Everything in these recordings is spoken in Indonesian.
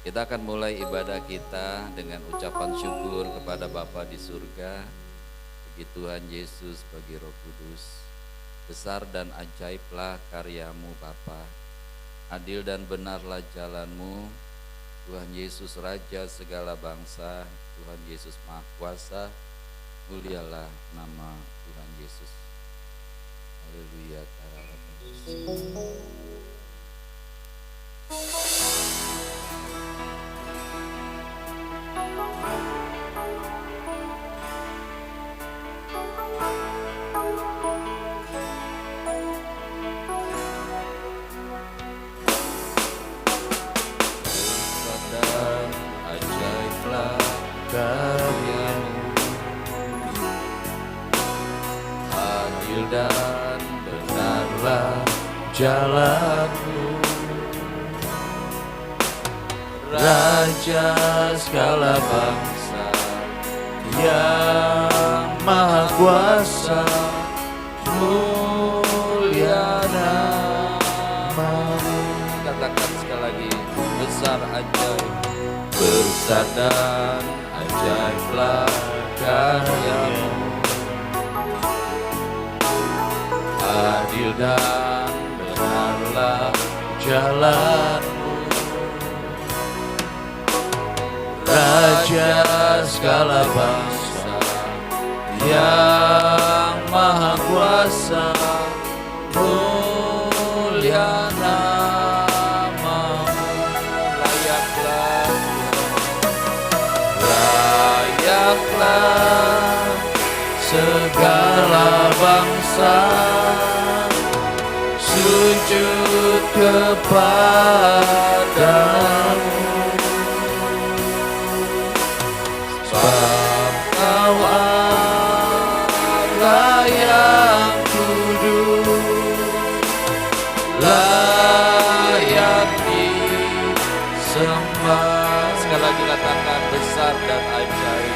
Kita akan mulai ibadah kita dengan ucapan syukur kepada Bapa di surga. Bagi Tuhan Yesus, bagi Roh Kudus, besar dan ajaiblah karyamu Bapa, adil dan benarlah jalanmu. Tuhan Yesus Raja segala bangsa, Tuhan Yesus Maha Kuasa, mulialah nama Tuhan Yesus. Haleluya. Dan benarlah jalanmu, Raja segala bangsa yang Maha Kuasa, mulia namamu. Katakan sekali lagi, besar ajaib, besar dan ajaiblah karyamu, adil dan benarlah jalanmu, Raja segala bangsa yang Maha Kuasa, mulia namamu. Layaklah segala bangsa sujud kepadamu, sebab Kau Allah yang kudus, layak disembah. Sekali lagi katakan, besar dan ajaib.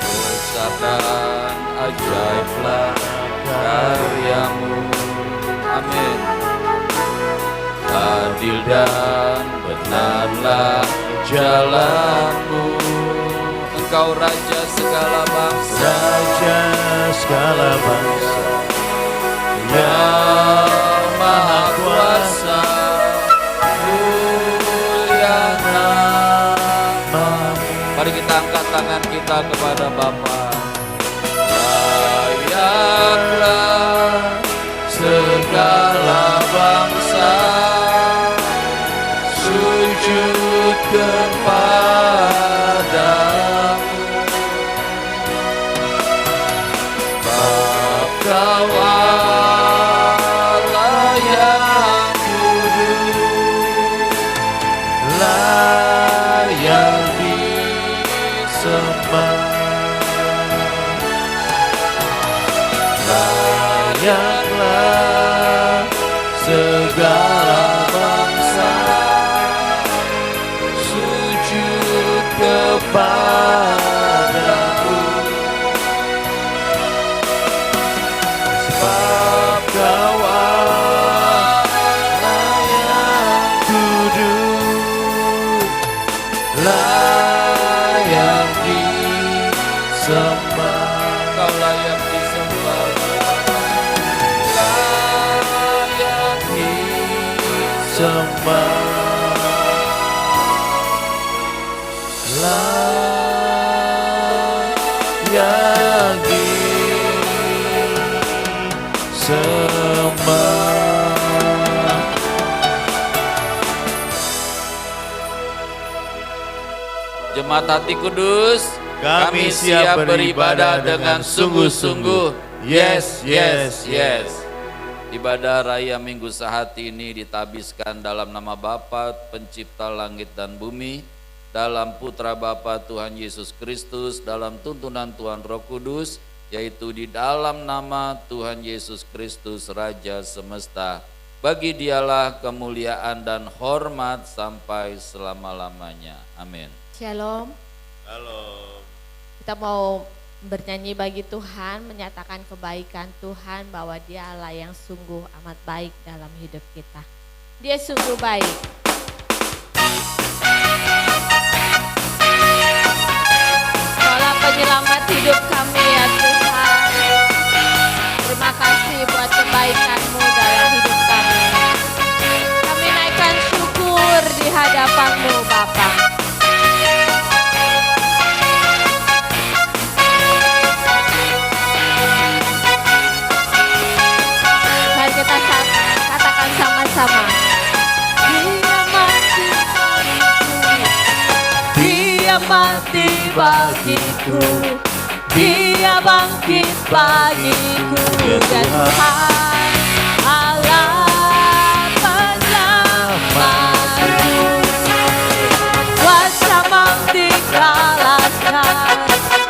Besar dan ajaiblah karyamu, amin. Adil dan benarlah jalanmu, Engkau Raja segala bangsa, Raja segala bangsa yang Maha Kuasa, mulia namamu. Mari kita angkat tangan kita kepada Bapa. Layaklah segala bangsa sujud kepadamu, sebab Kau Allah yang kudus, layak disembah. Layaklah segala bangsa sujud kepadamu, sebab Kau Allah yang kudus, layak disembah. Kau layak disembah, layak disembah, layak disembah. Jemaat Hati Kudus, kami siap beribadah dengan sungguh-sungguh. Yes, yes, yes. Ibadah Raya Minggu Sehati ini ditabiskan dalam nama Bapa Pencipta langit dan bumi, dalam Putra Bapa Tuhan Yesus Kristus, dalam tuntunan Tuhan Roh Kudus, yaitu di dalam nama Tuhan Yesus Kristus Raja semesta. Bagi Dialah kemuliaan dan hormat sampai selama-lamanya. Amin. Shalom. Shalom. Kita mau bernyanyi bagi Tuhan, menyatakan kebaikan Tuhan bahwa Dia Allah yang sungguh amat baik dalam hidup kita. Dia sungguh baik. Kaulah penyelamat hidup kami ya Tuhan. Terima kasih buat kebaikan-Mu dalam hidup kami. Kami naikkan syukur di hadapan-Mu Bapa. Mari kita katakan sama-sama. Dia mati bagiku, Dia bangkit bagiku, ya Tuhan Allah penyelamatku. Kuasa maut dikalahkan,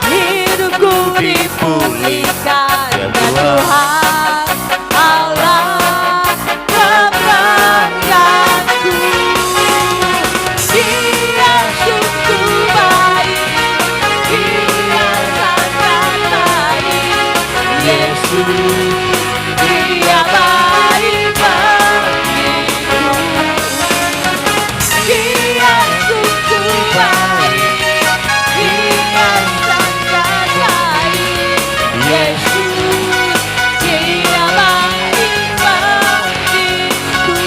hidupku dipulihkan, ya Tuhan Allah kemenanganku. Dia sungguh baik, Dia sangat baik, Yesus. Dia baik bagiku. Dia sungguh baik, Dia sangat baik, Yesus. Dia baik bagiku.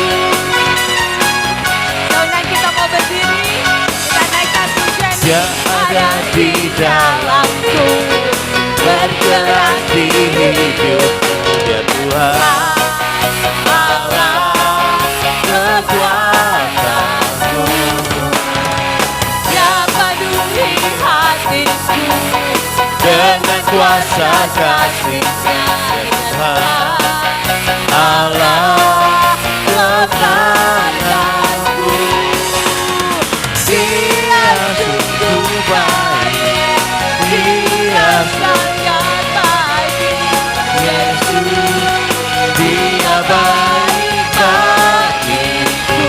Sekarang kita mau berdiri, kita naikkan pujian. Dia ada di dalamku, bergerak di hidupku, ya Tuhan Allah kekuatanku. Dia peduli hatiku dengan kuasa kasih-Nya, ya Tuhan Allah kemenanganku. Dia sungguh baik, Dia sangat baik, Yesus. Dia baik bagiku.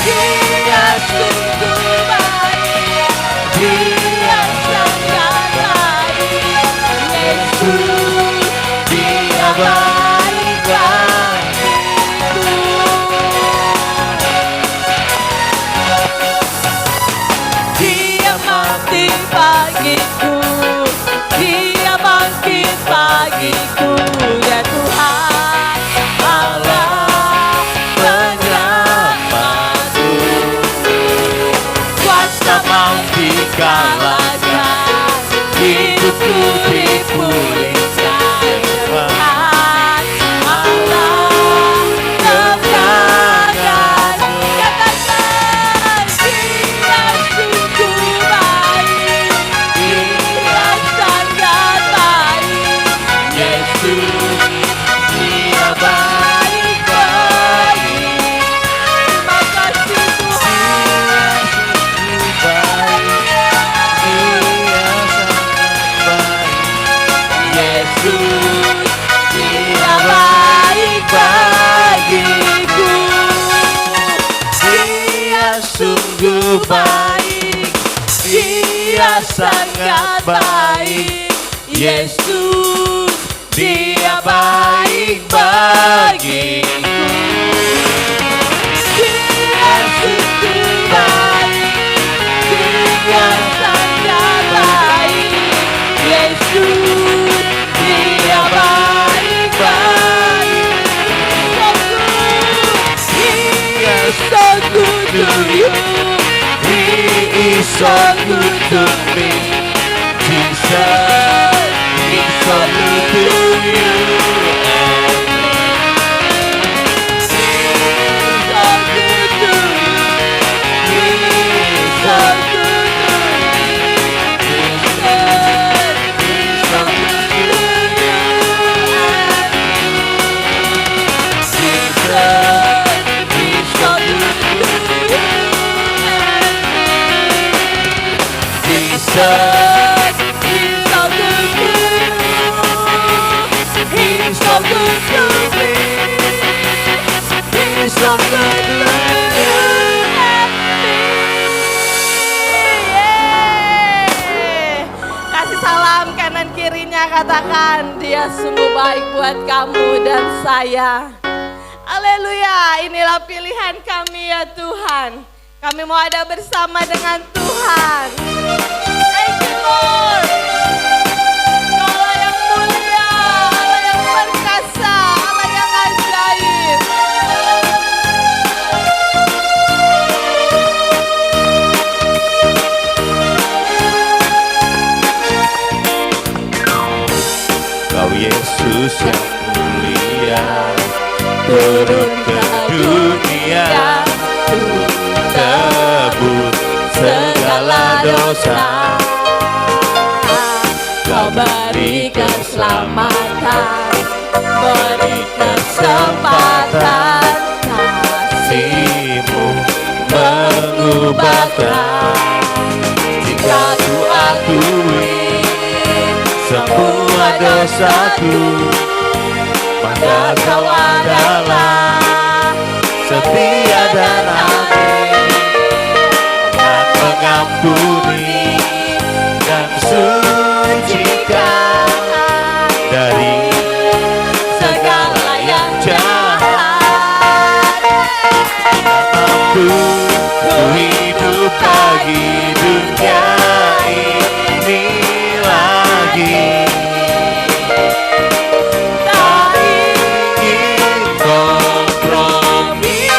Dia sungguh baik, Dia sangat baik, Yesus. Dia baik bagiku. Dia mati bagiku, Dia bangkit bagiku, ya Tuhan Allah penyelamatku. Kuasa maut dikalahkan, hidupku dipulihkan, ya Tuhan Allah kemenanganku. Katakan, Dia sungguh baik, Dia sangat baik, Yesus. Dia baik bagiku. Terima kasih Tuhan. Yesus, Dia baik bagiku. Dia sungguh baik, Dia sangat baik, Yesus. Dia baik bagiku. Dia sungguh baik, Dia sangat baik, Yesus. Dia baik bagiku. He is so good to you. He is so good to me. Jesus, He's so good to you and me. He's so good to you. He's so good to me. Jesus, He's so good to you and me. Jesus, He's so good to you and me. Jesus, He's so good to you. He's so good to me. He's so good to you and me. Yeay. Kasih salam kanan kirinya, katakan Dia sungguh baik buat kamu dan saya. Haleluya. adalah pilihan kami ya Tuhan. Kami mau ada bersama dengan Tuhan. Thank you Lord. Allah yang mulia, Allah yang perkasa, Allah yang ajaib. Kau Yesus yang mulia, turun ke dunia, tebus segala dosa. Kau beri keselamatan, beri kesempatan, Kasih-Mu mengubahkan. Jika ku akui semua dosaku, maka Kau adalah setia dan adil, hendak mengampuni dan sucikan dari segala yang jahat. Mampu ku hidup bagi dunia ini lagi. Tak ingin kompromi,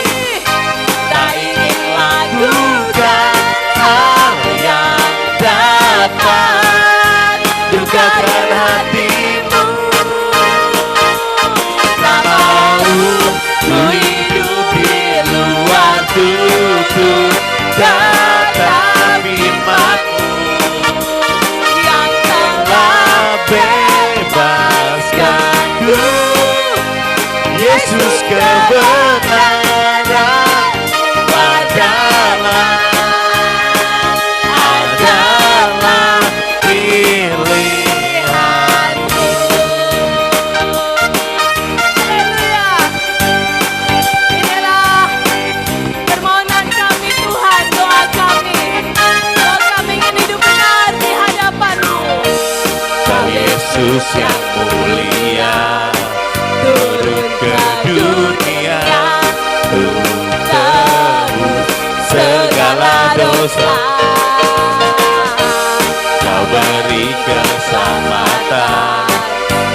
tak ingin lakukan hal yang dapat dukakan hatimu. Tak mau ku hidup di luar tubuh datang firman-Mu yang telah bebaskanku. Yesus kebenaran adalah pilihanku. Haleluya. Inilah permohonan kami Tuhan, doa kami. Doa kami ingin hidup benar di hadapan-Mu. Kau Yesus yang mulia, turun ke dunia, tebus segala dosa. Kau beri keselamatan,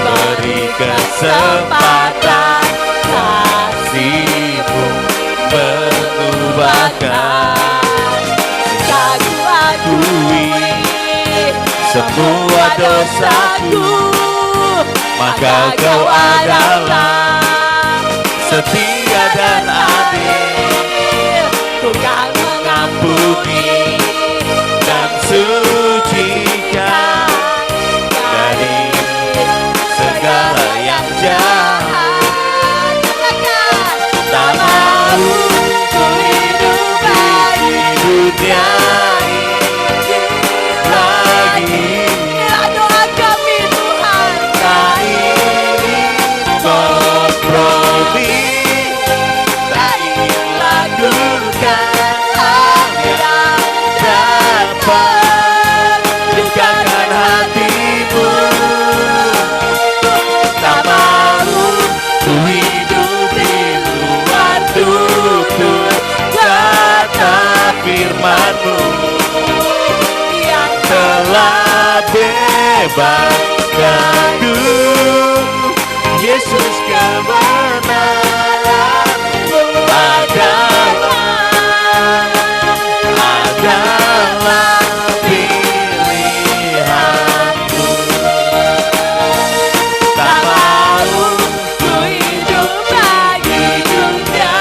beri kesempatan, kasih-Mu mengubahkan. Jika ku akui semua dosaku, maka Kau adalah setia dan adil, tukang mengampuni dan sucikan dari segala yang jahat. Tak mau ku hidup di dunia ini lagi. Inilah doa kami Tuhan. Tak ingin kompromi, tak ingin lakukan hal yang dapat dukakan hatimu. Tak mau ku hidup di luar tubuh kata firman-Mu yang telah bebaskanku. Yesus kebenaran adalah pilihanku. Tak mau ku hidup bagi dunia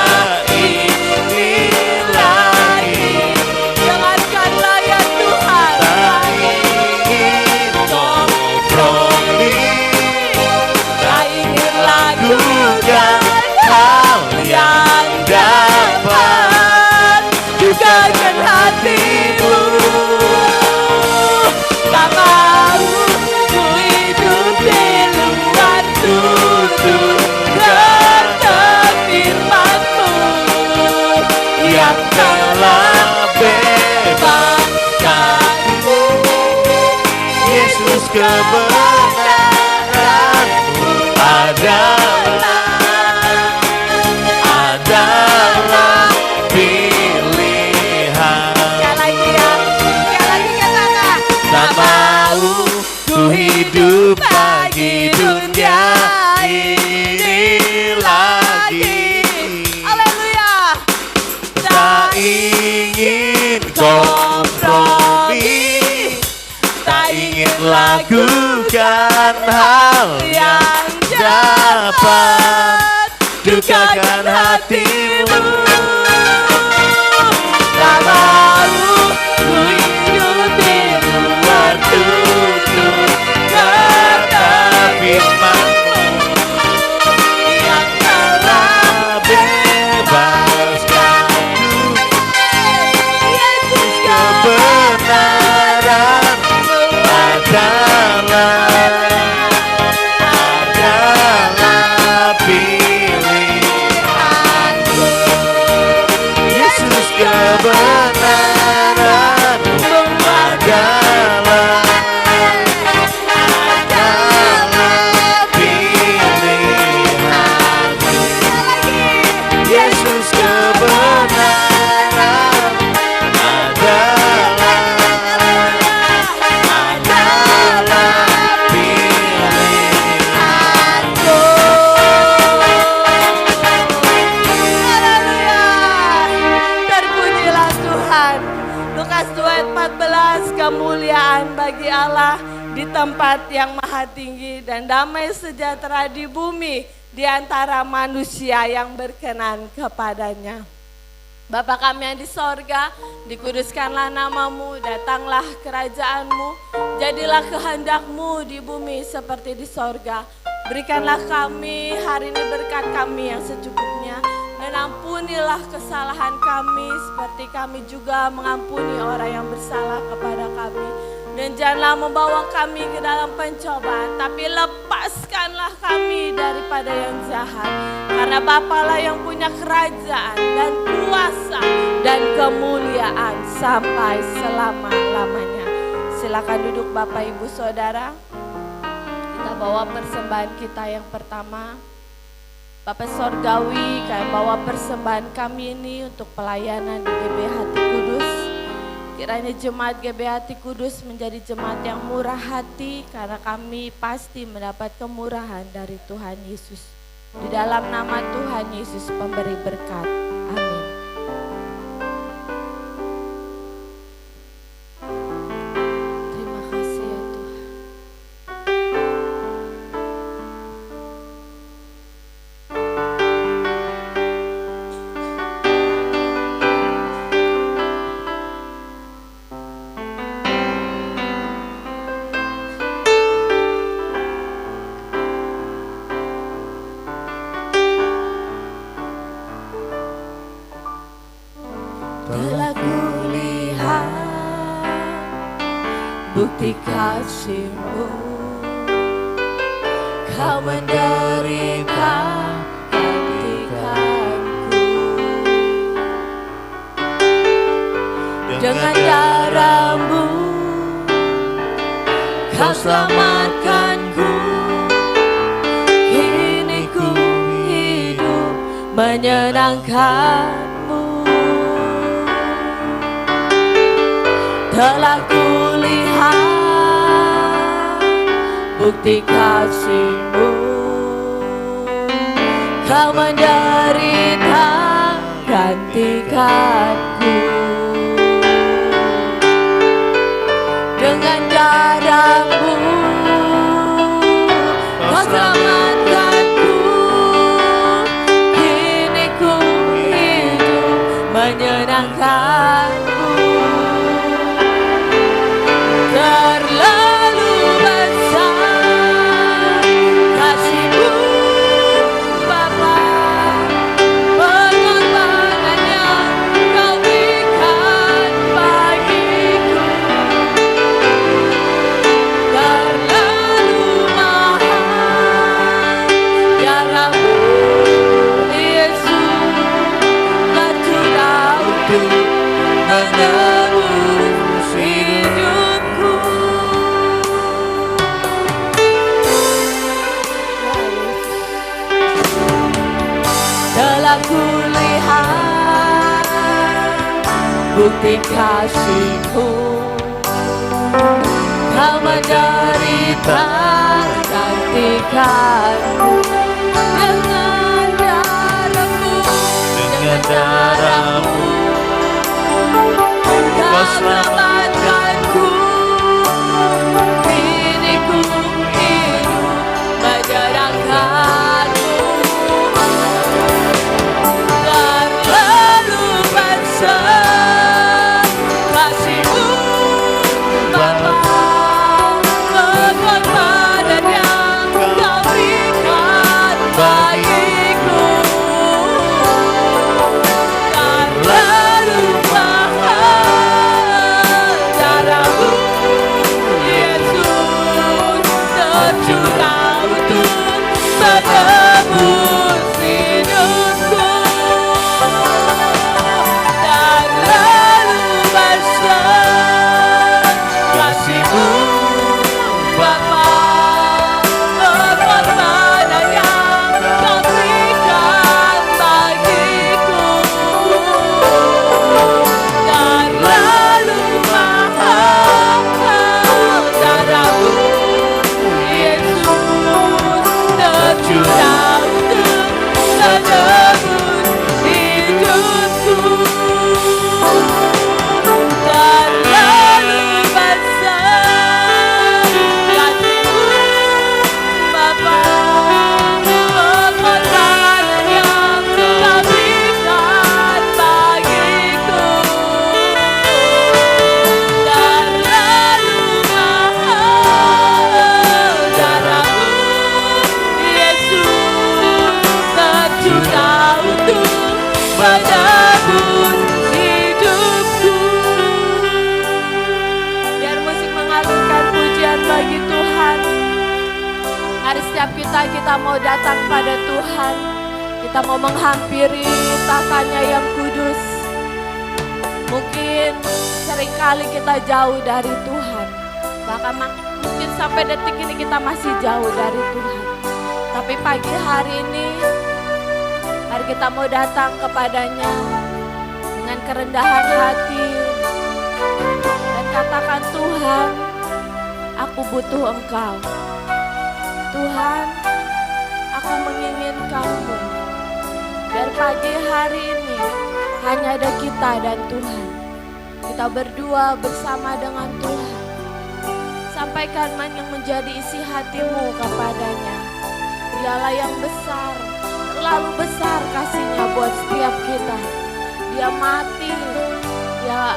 ini lagi. Dengarkanlah ya Tuhan. Tak ingin kompromi, Tak ingin lakukan lakukan hal yang dapat dukakan hatimu. Tak mau ku hidup di luar tutur kata firman-Mu yang telah bebaskanku. Yesus, kebenaran-Mu adalah pilihanku. Yesus, kebenaran-Mu adalah pilihanku. Yesus, kebenaran adalah pilihanku. Haleluya. Terpujilah Tuhan. Lukas 2 ayat 14, kemuliaan bagi Allah di tempat yang maha tinggi dan damai sejahtera di bumi di antara manusia yang berkenan kepadanya. Bapa kami yang di sorga, dikuduskanlah namamu, datanglah kerajaanmu, jadilah kehendak-Mu di bumi seperti di sorga. Berikanlah kami hari ini berkat kami yang secukupnya, dan ampunilah kesalahan kami seperti kami juga mengampuni orang yang bersalah kepada kami. Dan janganlah membawa kami ke dalam pencobaan, tapi lepaskanlah kami daripada yang jahat. Karena Bapalah yang punya kerajaan dan kuasa dan kemuliaan sampai selama-lamanya. Silakan duduk Bapak Ibu Saudara. Kita bawa persembahan kita yang pertama. Bapak Sorgawi, kami bawa persembahan kami ini untuk pelayanan di GBI Hati Kudus. Kiranya jemaat GBI Hati Kudus menjadi jemaat yang murah hati, karena kami pasti mendapat kemurahan dari Tuhan Yesus. Di dalam nama Tuhan Yesus pemberi berkat. Amin. Terima kasih ya Tuhan. Telah kulihat bukti kasih-Mu, Kau menderita gantikanku. Dengan darah-Mu Kau selamatkanku. Kini ku hidup menyenangkan. Telah kulihat bukti kasih-Mu, Kau menderita gantikanku. Dengan darah-Mu Kau selamatkanku. Kini ku hidup menyenangkanku. Terlalu besar kasih-Mu Bapa, pengorbanan yang Kau berikan bagiku. Terlalu mahal darah-Mu Yesus, tercurah untuk menebus hidupku. Telah kulihat bukti kasih-Mu, Kau menderita gantikanku. Dengan darah-Mu, dengan darah-Mu Kau selamatkanku. Kini menebus hidupku. Biar musik mengalunkan pujian bagi Tuhan. Mari setiap kita mau datang pada Tuhan. Kita mau menghampiri tatanya yang kudus. Mungkin seringkali kita jauh dari Tuhan. Bahkan mungkin sampai detik ini kita masih jauh dari Tuhan. Tapi pagi hari ini, mari kita mau datang kepadanya dengan kerendahan hati. Dan katakan, Tuhan, aku butuh Engkau. Tuhan, aku menginginkan-Mu. Biar pagi hari ini hanya ada kita dan Tuhan. Kita berdua bersama dengan Tuhan. Sampaikan yang menjadi isi hatimu kepadanya. Dialah yang besar, terlalu besar kasih-Nya buat setiap kita. Dia mati, Dia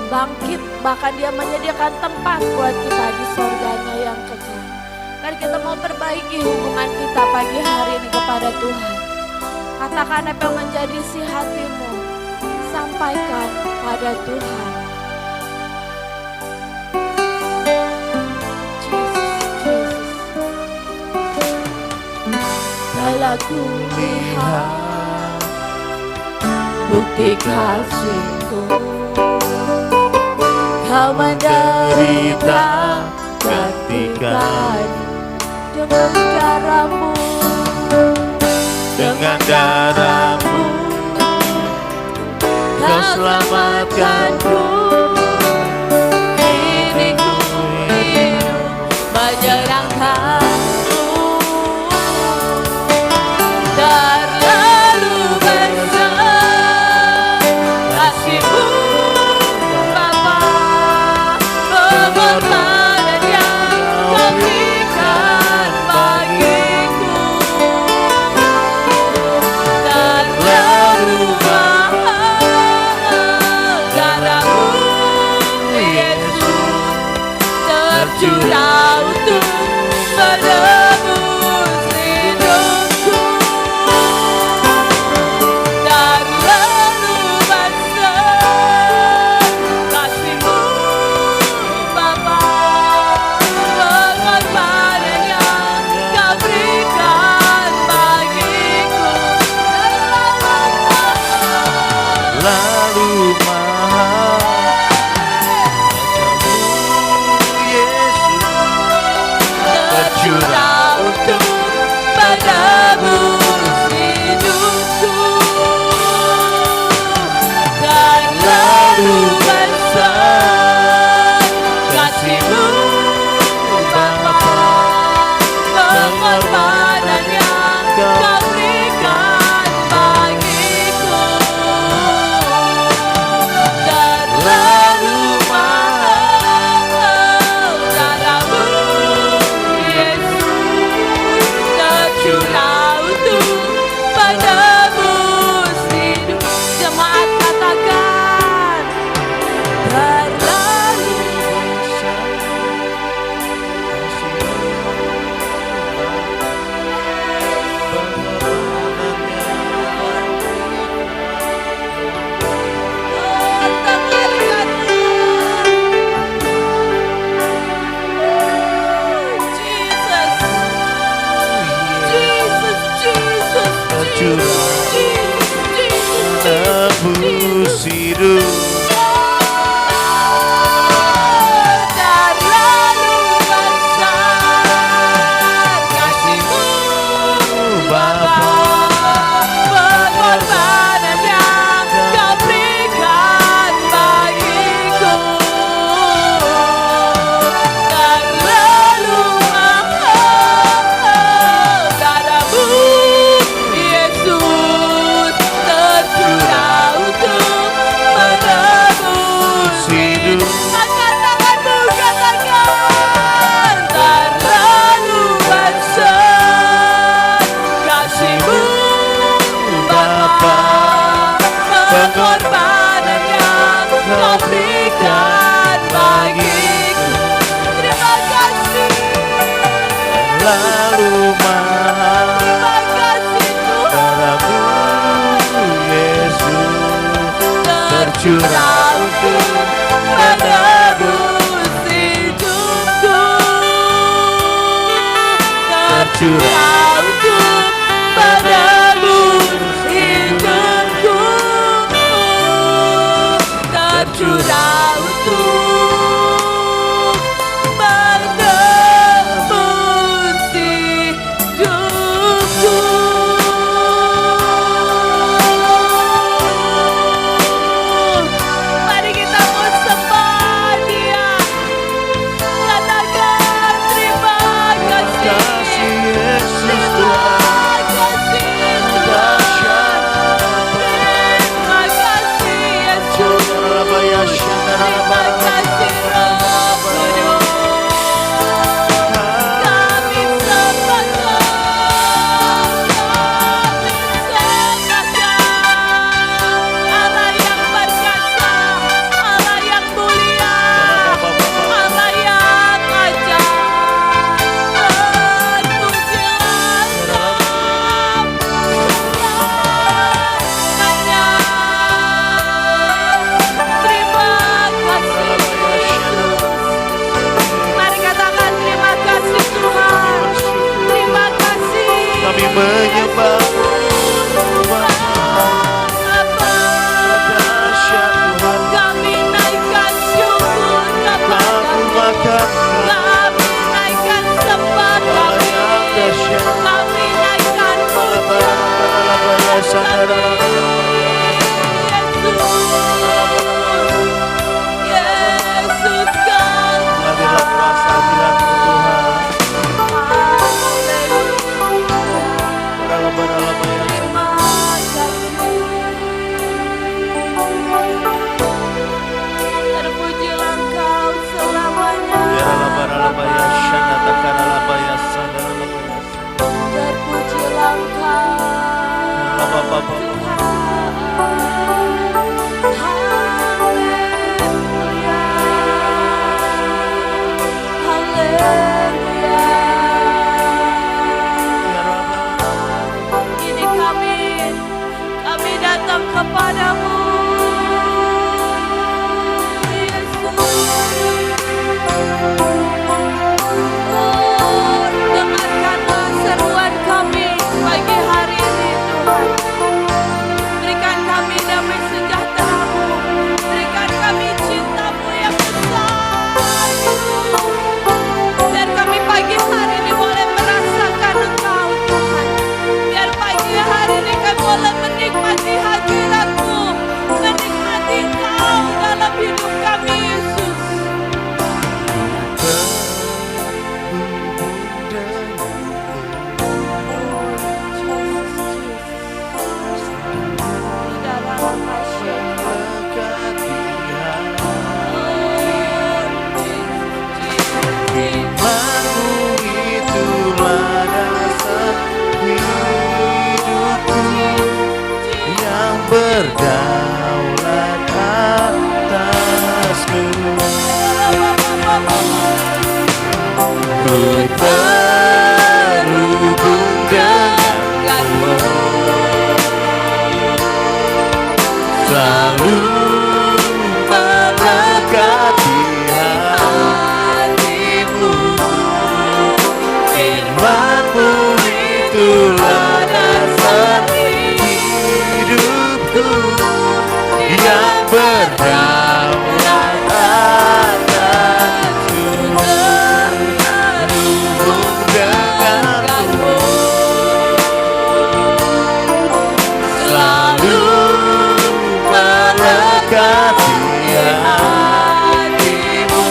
bangkit, bahkan Dia menyediakan tempat buat kita di surganya yang kekal. Mari kita mau perbaiki hubungan kita pagi hari ini kepada Tuhan. Katakan apa yang menjadi isi hatimu, sampaikan pada Tuhan. Telah kulihat bukti kasih-Mu, Kau menderita gantikan dengan darah-Mu, dengan darah-Mu Kau selamatkanku. Kini ku hidup menyerahkan-Mu. Terlalu besar kasih-Mu Bapa, pengorbanan yang Kau berikan bagiku. Terlalu mahal darah-Mu Yesus, tercurah untuk menebus hidupku. Terlalu besar kasih-Mu Bapa, pengorbanan yang Kau berikan bagiku. Lalu mahal Yesus tercurah untuk menebus hidupku. Terlalu besar kasih-Mu Bapa, pengorbanan yang Kau berikan bagiku. Terlalu mahal darah-Mu Yesus, tercurah untuk menebus hidup. Jemaat katakan, terlalu menebus hidup. terlalu besar kasih-Mu Bapa, pengorbanan yang Kau berikan bagiku. Terlalu mahal darah-Mu Yesus, tercurah untuk menebus tercurah untuk menebus hidupku, tercurah untuk menebus hidupku, tercurah untuk menebus hidupku. Mari kita mau sembah Dia, katakan terima kasih, kasih Yesus terima Tuhan. kasih Tuhan, terima kasih Yesus, terima kasih Roh Kudus. Kami sembah Kau, kami sembah Kau, Allah yang perkasa, Allah yang mulia, Allah yang ajaib. Terpujilah Kau selamanya. Terima kasih. Mari katakan terima kasih Tuhan. Terima kasih. Kami menyembah Bapa. dahsyat Tuhan. Kami naikkan syukur Kami kepada-Mu. makan Kami naikkan sembah kami. Kami naikkan puja kami. Yesus Kau Hadirat kuasa hadirat Tuhan. Terima kasih. Terpujilah Kau selamanya. Terpujilah Kau Tuhan. Haleluya. Haleluya. Ini kami datang kepadamu, Yesus. Oh, dengarkanlah seruan kami pagi hari ini Tuhan. Berikan kami damai sejahtera-Mu, berikan kami cinta-Mu yang besar itu. Biar kami pagi hari ini boleh merasakan Engkau Tuhan. Biar pagi hari ini kami boleh menikmati hadirat-Mu, menikmati Engkau dalam hidup kami Yesus. Imanmu itulah dasar hidupku yang berdaulat atasku. Ku terhubung denganmu, selalu mendekati hatimu. Firman-Mu itulah dasar hidupku yang berdaulat atasku. Terhubung denganmu, selalu mendekati hatimu.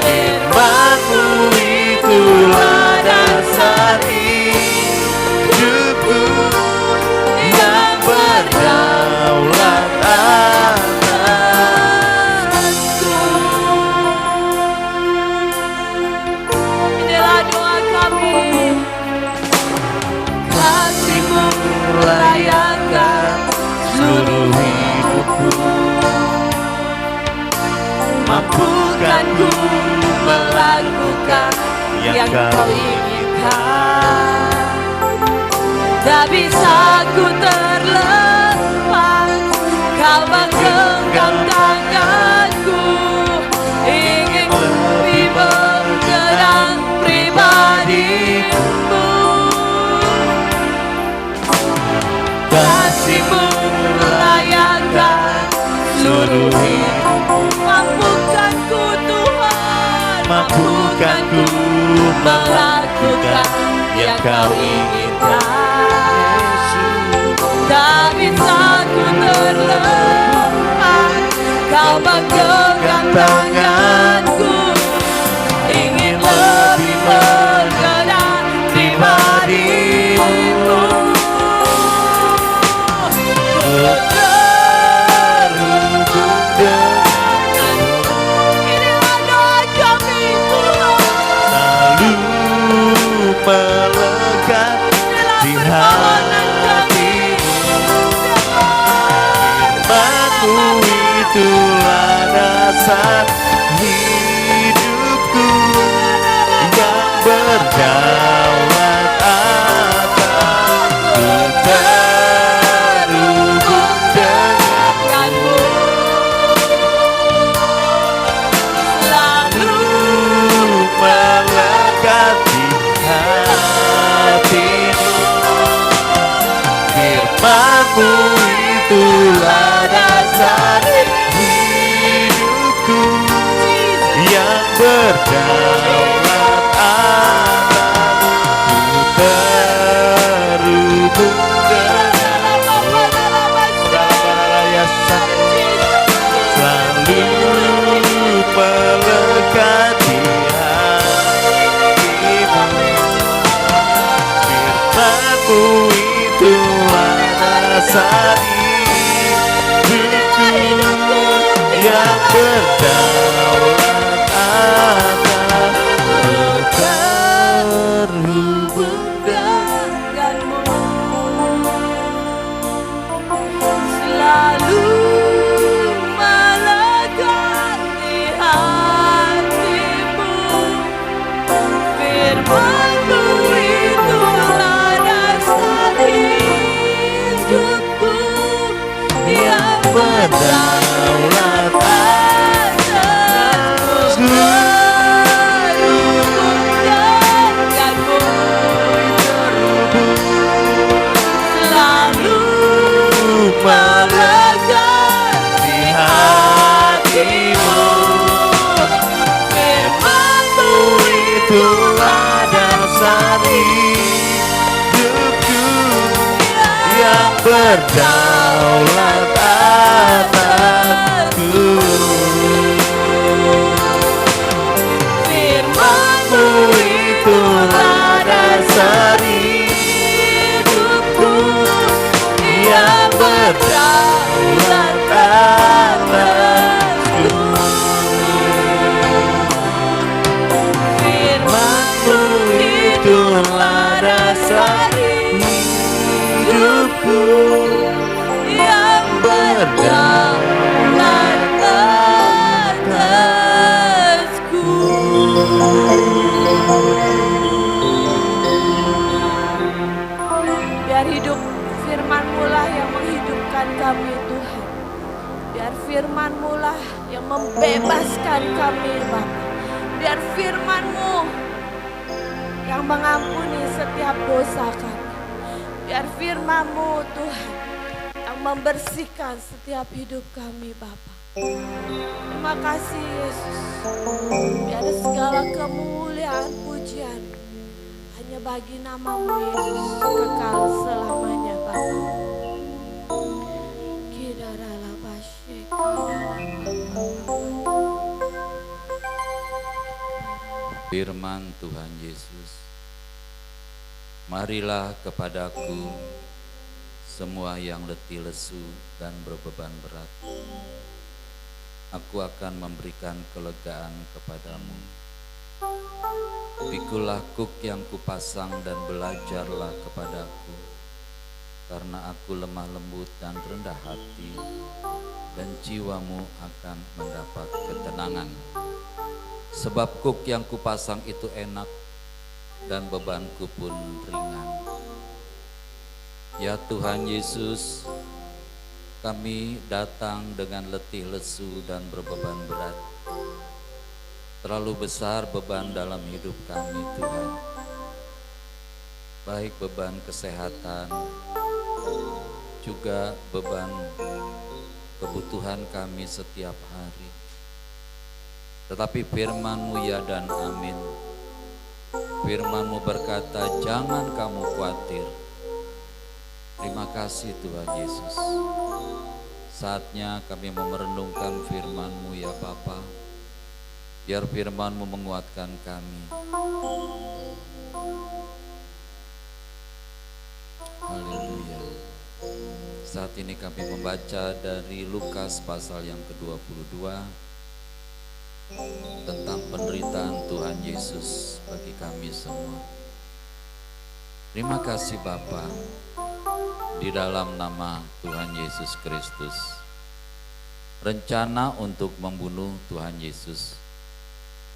Firman-Mu itulah dasar hidupku yang berdaulat atasku. Inilah doa kami. Kasih-Mu layakan Seluruh hidupku, mampukan ku melakukan yang Kau inginkan. Tak bisa ku terlepas, Kau seluruh hidupku. Mampukan ku Tuhan, Mampukan ku melakukan yang kau inginkan. Tak bisa ku terlepas, kau menggenggam tanganku. Ingin lebih mengenal pribadimu. Terhubung denganmu, Inilah doa kami Tuhan. selalu melekat di Permohonan kami. firman-Mu, itulah dasar hidupku yang berdaulat atasku. Terhubung denganmu, Selalu melekat di hatimu. Firman-Mu, itulah dasar hidupku yang berdaulat atasku. Terhubung denganmu, selalu melekat di hatimu. Firman-Mu, itulah dasar hidupku yang berdaulat atasku. Terhubung denganmu. Selalu melekat di hatimu. Firman-Mu, itulah dasar hidupku yang berdaulat atasku. Selalu melekat di hatimu. Firman-Mu, Itulah dasar hidupku yang berdaulat atasku. Firman-Mu, Itulah dasar hidupku yang berdaulat atasku. Firman-Mu, Itulah dasar hidupku yang berdaulat atasku. Biar hidup firman-Mu lah yang menghidupkan kami Tuhan. Biar firman-Mu lah yang membebaskan kami Bapa. Biar firman-Mu yang mengampuni setiap dosa kami. Biar firman-Mu Tuhan yang membersihkan setiap hidup kami Bapa. Terima kasih Yesus. Biar segala kemuliaan pujian hanya bagi nama-Mu Yesus kekal selamanya Bapa. Firman Tuhan Yesus, marilah kepadaku semua yang letih lesu dan berbeban berat, aku akan memberikan kelegaan kepadamu. Pikulah kuk yang kupasang dan belajarlah kepadaku, karena aku lemah lembut dan rendah hati, dan jiwamu akan mendapat ketenangan. Sebab kuk yang kupasang itu enak dan bebanku pun ringan. Ya Tuhan Yesus, kami datang dengan letih lesu dan berbeban berat. Terlalu besar beban dalam hidup kami Tuhan. Baik beban kesehatan, juga beban kebutuhan kami setiap hari. Tetapi firman-Mu ya dan amin. Firman-Mu berkata, jangan kamu khawatir. Terima kasih Tuhan Yesus. Saatnya kami merenungkan firman-Mu ya Bapa. Biar firman-Mu menguatkan kami. Haleluya. Saat ini kami membaca dari Lukas pasal yang ke-22 tentang penderitaan Tuhan Yesus bagi kami semua. Terima kasih Bapa, di dalam nama Tuhan Yesus Kristus. Rencana untuk membunuh Tuhan Yesus.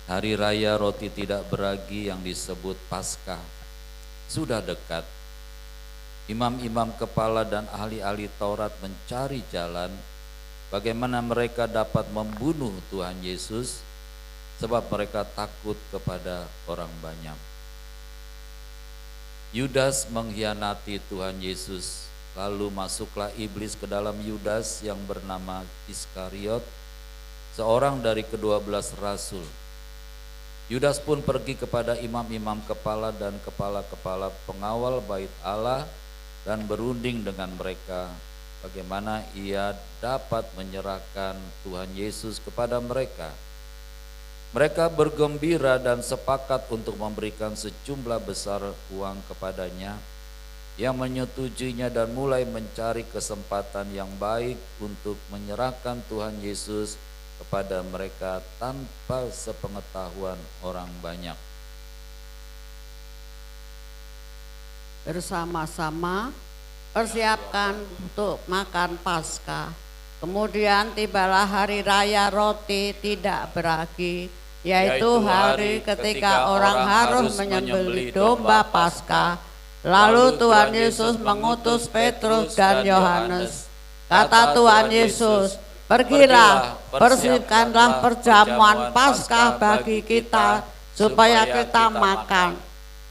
Hari raya roti tidak beragi yang disebut Paskah sudah dekat. Imam-imam kepala dan ahli-ahli Taurat mencari jalan bagaimana mereka dapat membunuh Tuhan Yesus, sebab mereka takut kepada orang banyak. Yudas mengkhianati Tuhan Yesus, lalu masuklah iblis ke dalam Yudas yang bernama Iskariot, seorang dari ke-12 rasul. Yudas pun pergi kepada imam-imam kepala dan kepala-kepala pengawal bait Allah dan berunding dengan mereka bagaimana ia dapat menyerahkan Tuhan Yesus kepada mereka. Mereka bergembira dan sepakat untuk memberikan sejumlah besar uang kepadanya, yang menyetujuinya dan mulai mencari kesempatan yang baik untuk menyerahkan Tuhan Yesus kepada mereka tanpa sepengetahuan orang banyak. Bersama-sama persiapkan untuk makan Paskah. Kemudian tibalah hari raya roti tidak beragi, yaitu hari ketika orang harus menyembelih domba Paskah. Lalu Tuhan Yesus mengutus Petrus dan Yohanes. Kata Tuhan Yesus, pergilah, persiapkanlah perjamuan Paskah bagi kita supaya kita makan.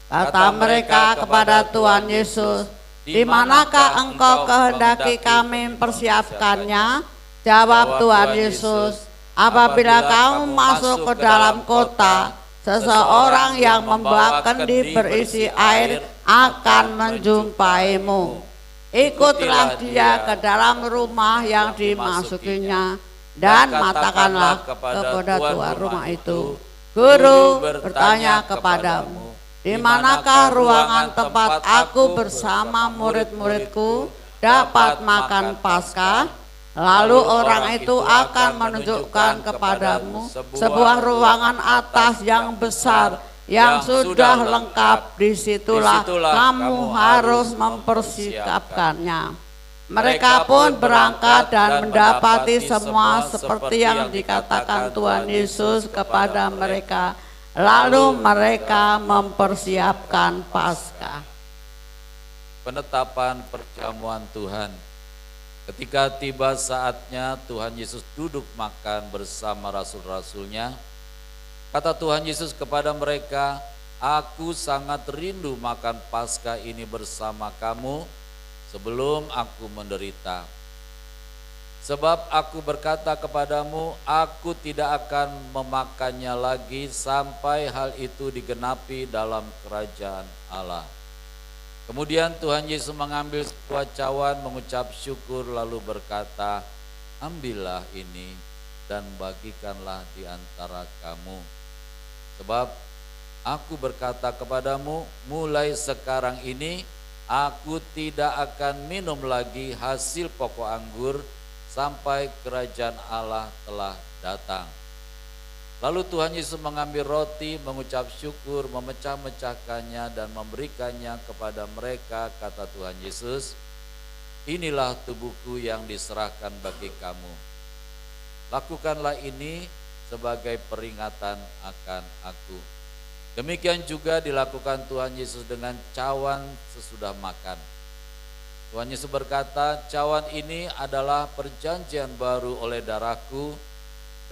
Kata mereka kepada Tuhan Yesus, di manakah engkau kehendaki kami mempersiapkannya? Jawab Tuhan Yesus, apabila kamu masuk ke dalam kota, seseorang yang membawa kendi berisi air akan menjumpaimu. Ikutlah dia ke dalam rumah yang dimasukinya dan katakanlah kepada tuan rumah itu, Guru bertanya kepadamu, di manakah ruangan tempat aku bersama murid-muridku dapat makan Paskah? Lalu orang itu akan menunjukkan kepadamu sebuah ruangan atas yang besar yang sudah lengkap. Disitulah kamu harus mempersiapkannya. Mereka pun berangkat dan mendapati semua seperti yang dikatakan Tuhan Yesus kepada mereka. Lalu mereka mempersiapkan Paskah. Penetapan perjamuan Tuhan. Ketika tiba saatnya Tuhan Yesus duduk makan bersama rasul-rasulnya, kata Tuhan Yesus kepada mereka, aku sangat rindu makan Paskah ini bersama kamu sebelum aku menderita. Sebab aku berkata kepadamu, aku tidak akan memakannya lagi sampai hal itu digenapi dalam kerajaan Allah. Kemudian Tuhan Yesus mengambil sebuah cawan, mengucap syukur, lalu berkata, ambillah ini dan bagikanlah di antara kamu. Sebab aku berkata kepadamu, mulai sekarang ini aku tidak akan minum lagi hasil pokok anggur sampai kerajaan Allah telah datang. Lalu Tuhan Yesus mengambil roti, mengucap syukur, memecah-mecahkannya dan memberikannya kepada mereka. Kata Tuhan Yesus, inilah tubuhku yang diserahkan bagi kamu. Lakukanlah ini sebagai peringatan akan aku. Demikian juga dilakukan Tuhan Yesus dengan cawan sesudah makan. Tuhan Yesus berkata, cawan ini adalah perjanjian baru oleh darahku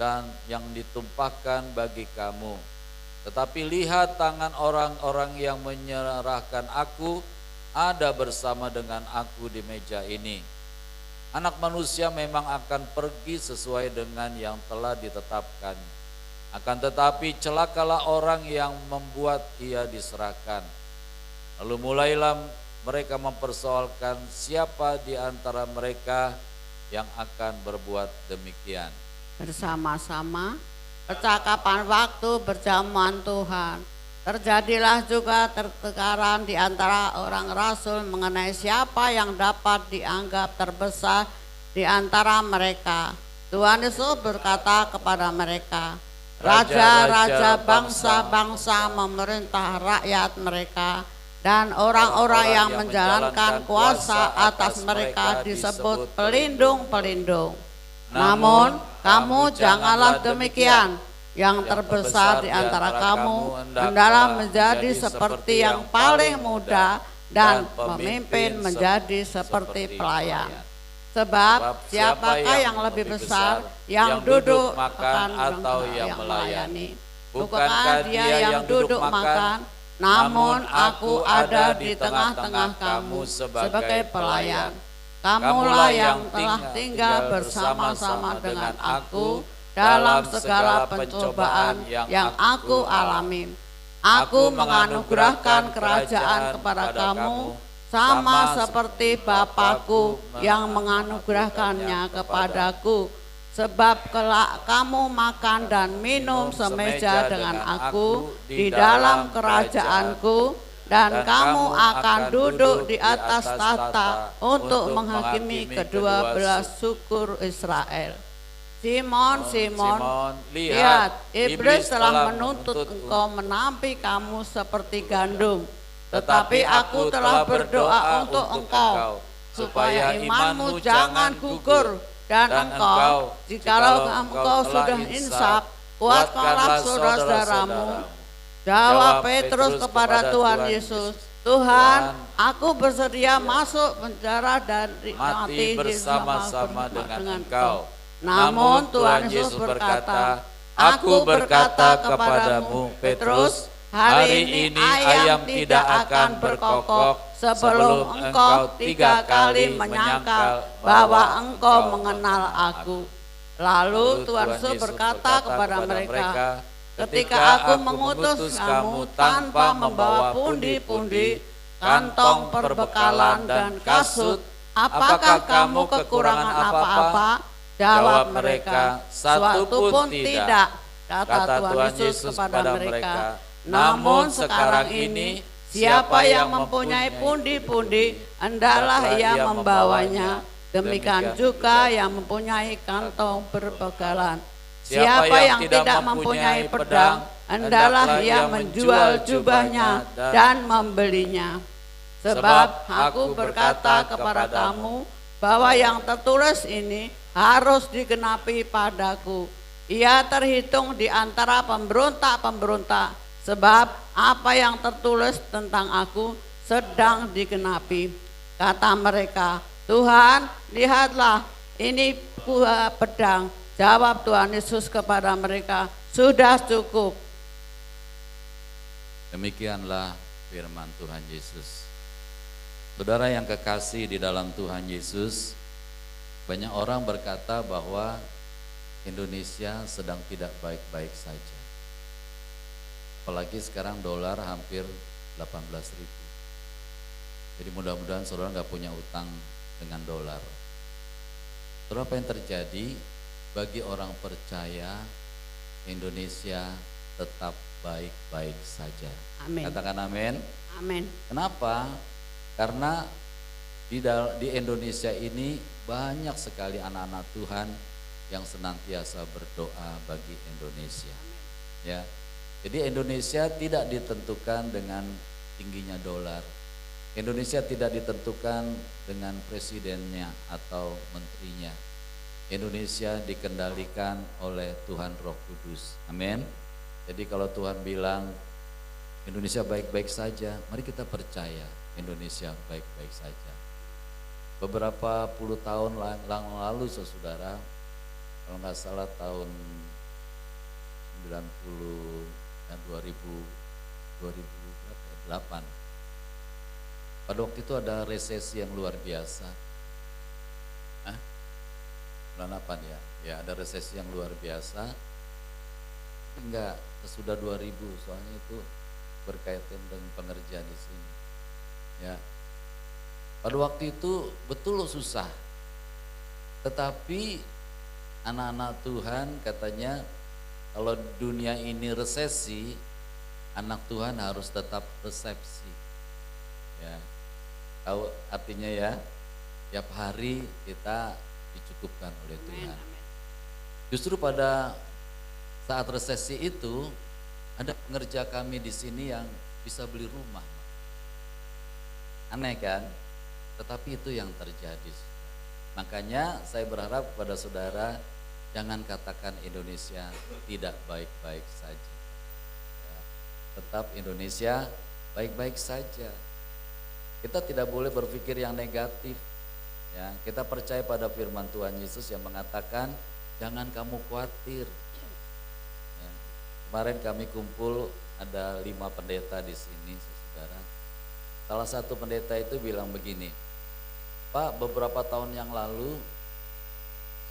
dan yang ditumpahkan bagi kamu. Tetapi lihat tangan orang-orang yang menyerahkan aku ada bersama dengan aku di meja ini. Anak manusia memang akan pergi sesuai dengan yang telah ditetapkan. Akan tetapi celakalah orang yang membuat ia diserahkan. Lalu mulailah mereka mempersoalkan siapa di antara mereka yang akan berbuat demikian. Bersama-sama percakapan waktu berjamuan Tuhan. Terjadilah juga pertengkaran di antara orang rasul mengenai siapa yang dapat dianggap terbesar di antara mereka. Tuhan Yesus berkata kepada mereka, raja-raja bangsa-bangsa memerintah rakyat mereka, dan orang-orang yang menjalankan kuasa atas mereka disebut pelindung-pelindung. Namun kamu janganlah demikian. Yang terbesar di antara kamu hendaklah menjadi seperti yang paling muda, dan pemimpin menjadi seperti pelayan. Sebab siapakah yang lebih besar, yang duduk makan atau yang melayani? Bukankah dia yang duduk makan? Namun aku ada di tengah-tengah kamu sebagai pelayan. Kamulah yang telah tinggal bersama-sama dengan aku dalam segala pencobaan yang aku alami. Aku menganugerahkan kerajaan kepada kamu sama seperti Bapakku yang menganugerahkannya kepadaku. Sebab kelak kamu makan dan minum semeja dengan aku di dalam kerajaanku, dan kamu akan duduk di atas tahta untuk menghakimi kedua belah suku Israel. Simon, Simon, lihat, iblis telah menuntut engkau menampi kamu seperti gandum. Tetapi aku telah berdoa untuk engkau, supaya imanmu jangan gugur. Dan engkau, jikalau engkau sudah insaf, kuatkanlah saudara-saudaramu. Jawab Petrus kepada Tuhan Yesus, Tuhan, aku bersedia masuk penjara dan mati bersama-sama dengan engkau. Namun Tuhan Yesus berkata, aku berkata kepadamu Petrus, hari ini ayam tidak akan berkokok sebelum engkau 3 kali menyangkal bahwa engkau mengenal aku. Lalu Tuhan Yesus berkata kepada mereka, ketika aku mengutus kamu tanpa membawa pundi-pundi, kantong perbekalan dan kasut, apakah kamu kekurangan apa-apa? Jawab mereka, satu pun tidak, kata Tuhan Yesus kepada mereka. Namun sekarang ini, siapa yang mempunyai pundi-pundi, hendaklah ia membawanya. Demikian juga yang mempunyai kantong berbekalan. Siapa yang tidak mempunyai pedang, hendaklah ia menjual jubahnya dan membelinya. Sebab aku berkata kepada kamu, bahwa yang tertulis ini harus digenapi padaku. Ia terhitung di antara pemberontak-pemberontak, sebab apa yang tertulis tentang aku sedang digenapi. Kata mereka, Tuhan, lihatlah, ini buah pedang. Jawab Tuhan Yesus kepada mereka, sudah cukup. Demikianlah firman Tuhan Yesus. Saudara yang kekasih di dalam Tuhan Yesus, banyak orang berkata bahwa Indonesia sedang tidak baik-baik saja. Apalagi sekarang dolar hampir 18.000. Jadi mudah-mudahan saudara nggak punya utang dengan dolar. Saudara, apa yang terjadi? Bagi orang percaya, Indonesia tetap baik-baik saja. Amin. Katakan amin. Amin. Kenapa? Karena di Indonesia ini banyak sekali anak-anak Tuhan yang senantiasa berdoa bagi Indonesia. Ya. Jadi Indonesia tidak ditentukan dengan tingginya dolar. Indonesia tidak ditentukan dengan presidennya atau menterinya. Indonesia dikendalikan oleh Tuhan Roh Kudus. Amin. Jadi kalau Tuhan bilang Indonesia baik-baik saja, mari kita percaya Indonesia baik-baik saja. Beberapa puluh tahun lalu saudara, kalau nggak salah tahun 90 dan 2008, pada waktu itu ada resesi yang luar biasa. 98 ya. Ya, ada resesi yang luar biasa. Enggak, sesudah 2000 soalnya itu berkaitan dengan pengerjaan di sini. Ya. Pada waktu itu betul susah. Tetapi anak-anak Tuhan katanya kalau dunia ini resesi, anak Tuhan harus tetap resepsi. Ya. Tahu artinya ya? Tiap hari kita dicukupkan oleh Tuhan. Justru pada saat resesi itu ada pengerja kami di sini yang bisa beli rumah. Aneh kan? Tetapi itu yang terjadi. Makanya saya berharap kepada saudara jangan katakan Indonesia tidak baik-baik saja. Ya, tetap Indonesia baik-baik saja. Kita tidak boleh berpikir yang negatif. Ya, kita percaya pada firman Tuhan Yesus yang mengatakan jangan kamu khawatir. Ya, kemarin kami kumpul ada 5 pendeta di sini, saudara. Salah satu pendeta itu bilang begini, Pak, beberapa tahun yang lalu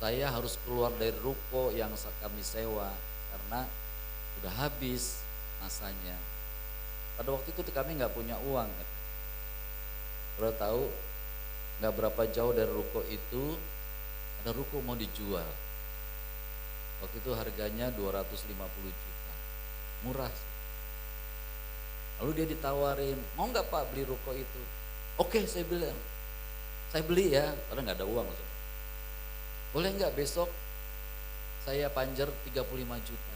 saya harus keluar dari ruko yang kami sewa karena udah habis masanya. Pada waktu itu kami nggak punya uang. Udah tahu nggak berapa jauh dari ruko itu ada ruko mau dijual. Waktu itu harganya 250 juta, murah. Lalu dia ditawarin, mau nggak Pak beli ruko itu? Oke, saya bilang, saya beli ya, karena nggak ada uang. Boleh nggak besok saya panjer 35 juta.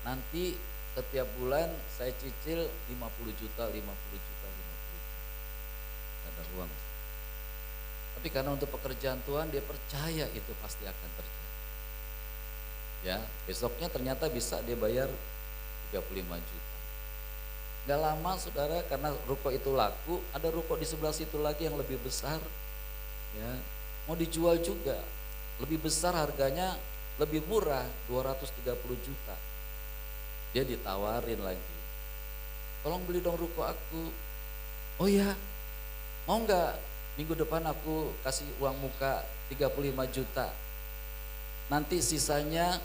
Nanti setiap bulan saya cicil 50 juta, 50 juta, 50 juta. Nggak ada uang. Tapi karena untuk pekerjaan Tuhan dia percaya itu pasti akan terjadi. Ya, besoknya ternyata bisa dia bayar 35 juta. Gak lama saudara, karena ruko itu laku, ada ruko di sebelah situ lagi yang lebih besar, ya mau dijual juga, lebih besar harganya, lebih murah, 230 juta. Dia ditawarin lagi, tolong beli dong ruko aku. Oh ya, mau nggak minggu depan aku kasih uang muka 35 juta, nanti sisanya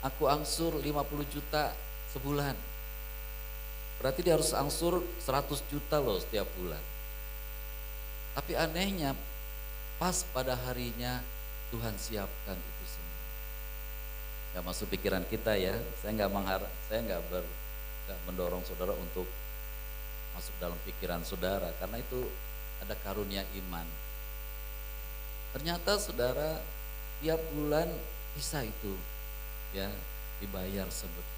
aku angsur 50 juta sebulan. Berarti dia harus angsur 100 juta loh setiap bulan. Tapi anehnya pas pada harinya Tuhan siapkan itu semua. Gak masuk pikiran kita ya. Saya nggak mengharap, saya nggak mendorong saudara untuk masuk dalam pikiran saudara karena itu ada karunia iman. Ternyata saudara tiap bulan bisa itu ya dibayar seperti.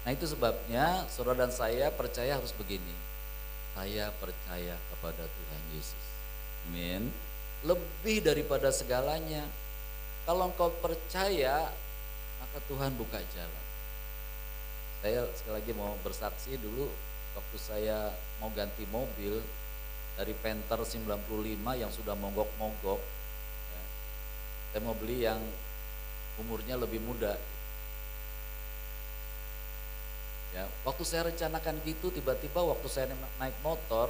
Nah itu sebabnya saudara dan saya percaya harus begini. Saya percaya kepada Tuhan Yesus. Amin. Lebih daripada segalanya. Kalau engkau percaya, maka Tuhan buka jalan. Saya sekali lagi mau bersaksi dulu waktu saya mau ganti mobil dari Panther 95 yang sudah monggok-monggok. Ya, saya mau beli yang umurnya lebih muda. Ya, waktu saya rencanakan gitu, tiba-tiba waktu saya naik motor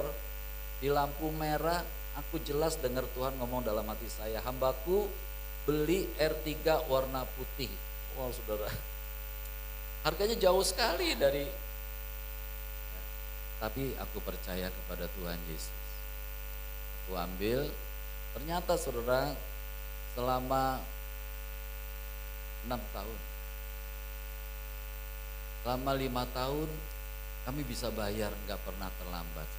di lampu merah, aku jelas dengar Tuhan ngomong dalam hati saya, hambaku beli R3 warna putih. Wow saudara, harganya jauh sekali dari, ya, tapi aku percaya kepada Tuhan Yesus. Aku ambil, ternyata saudara selama 6 tahun. Selama 5 tahun kami bisa bayar, nggak pernah terlambat.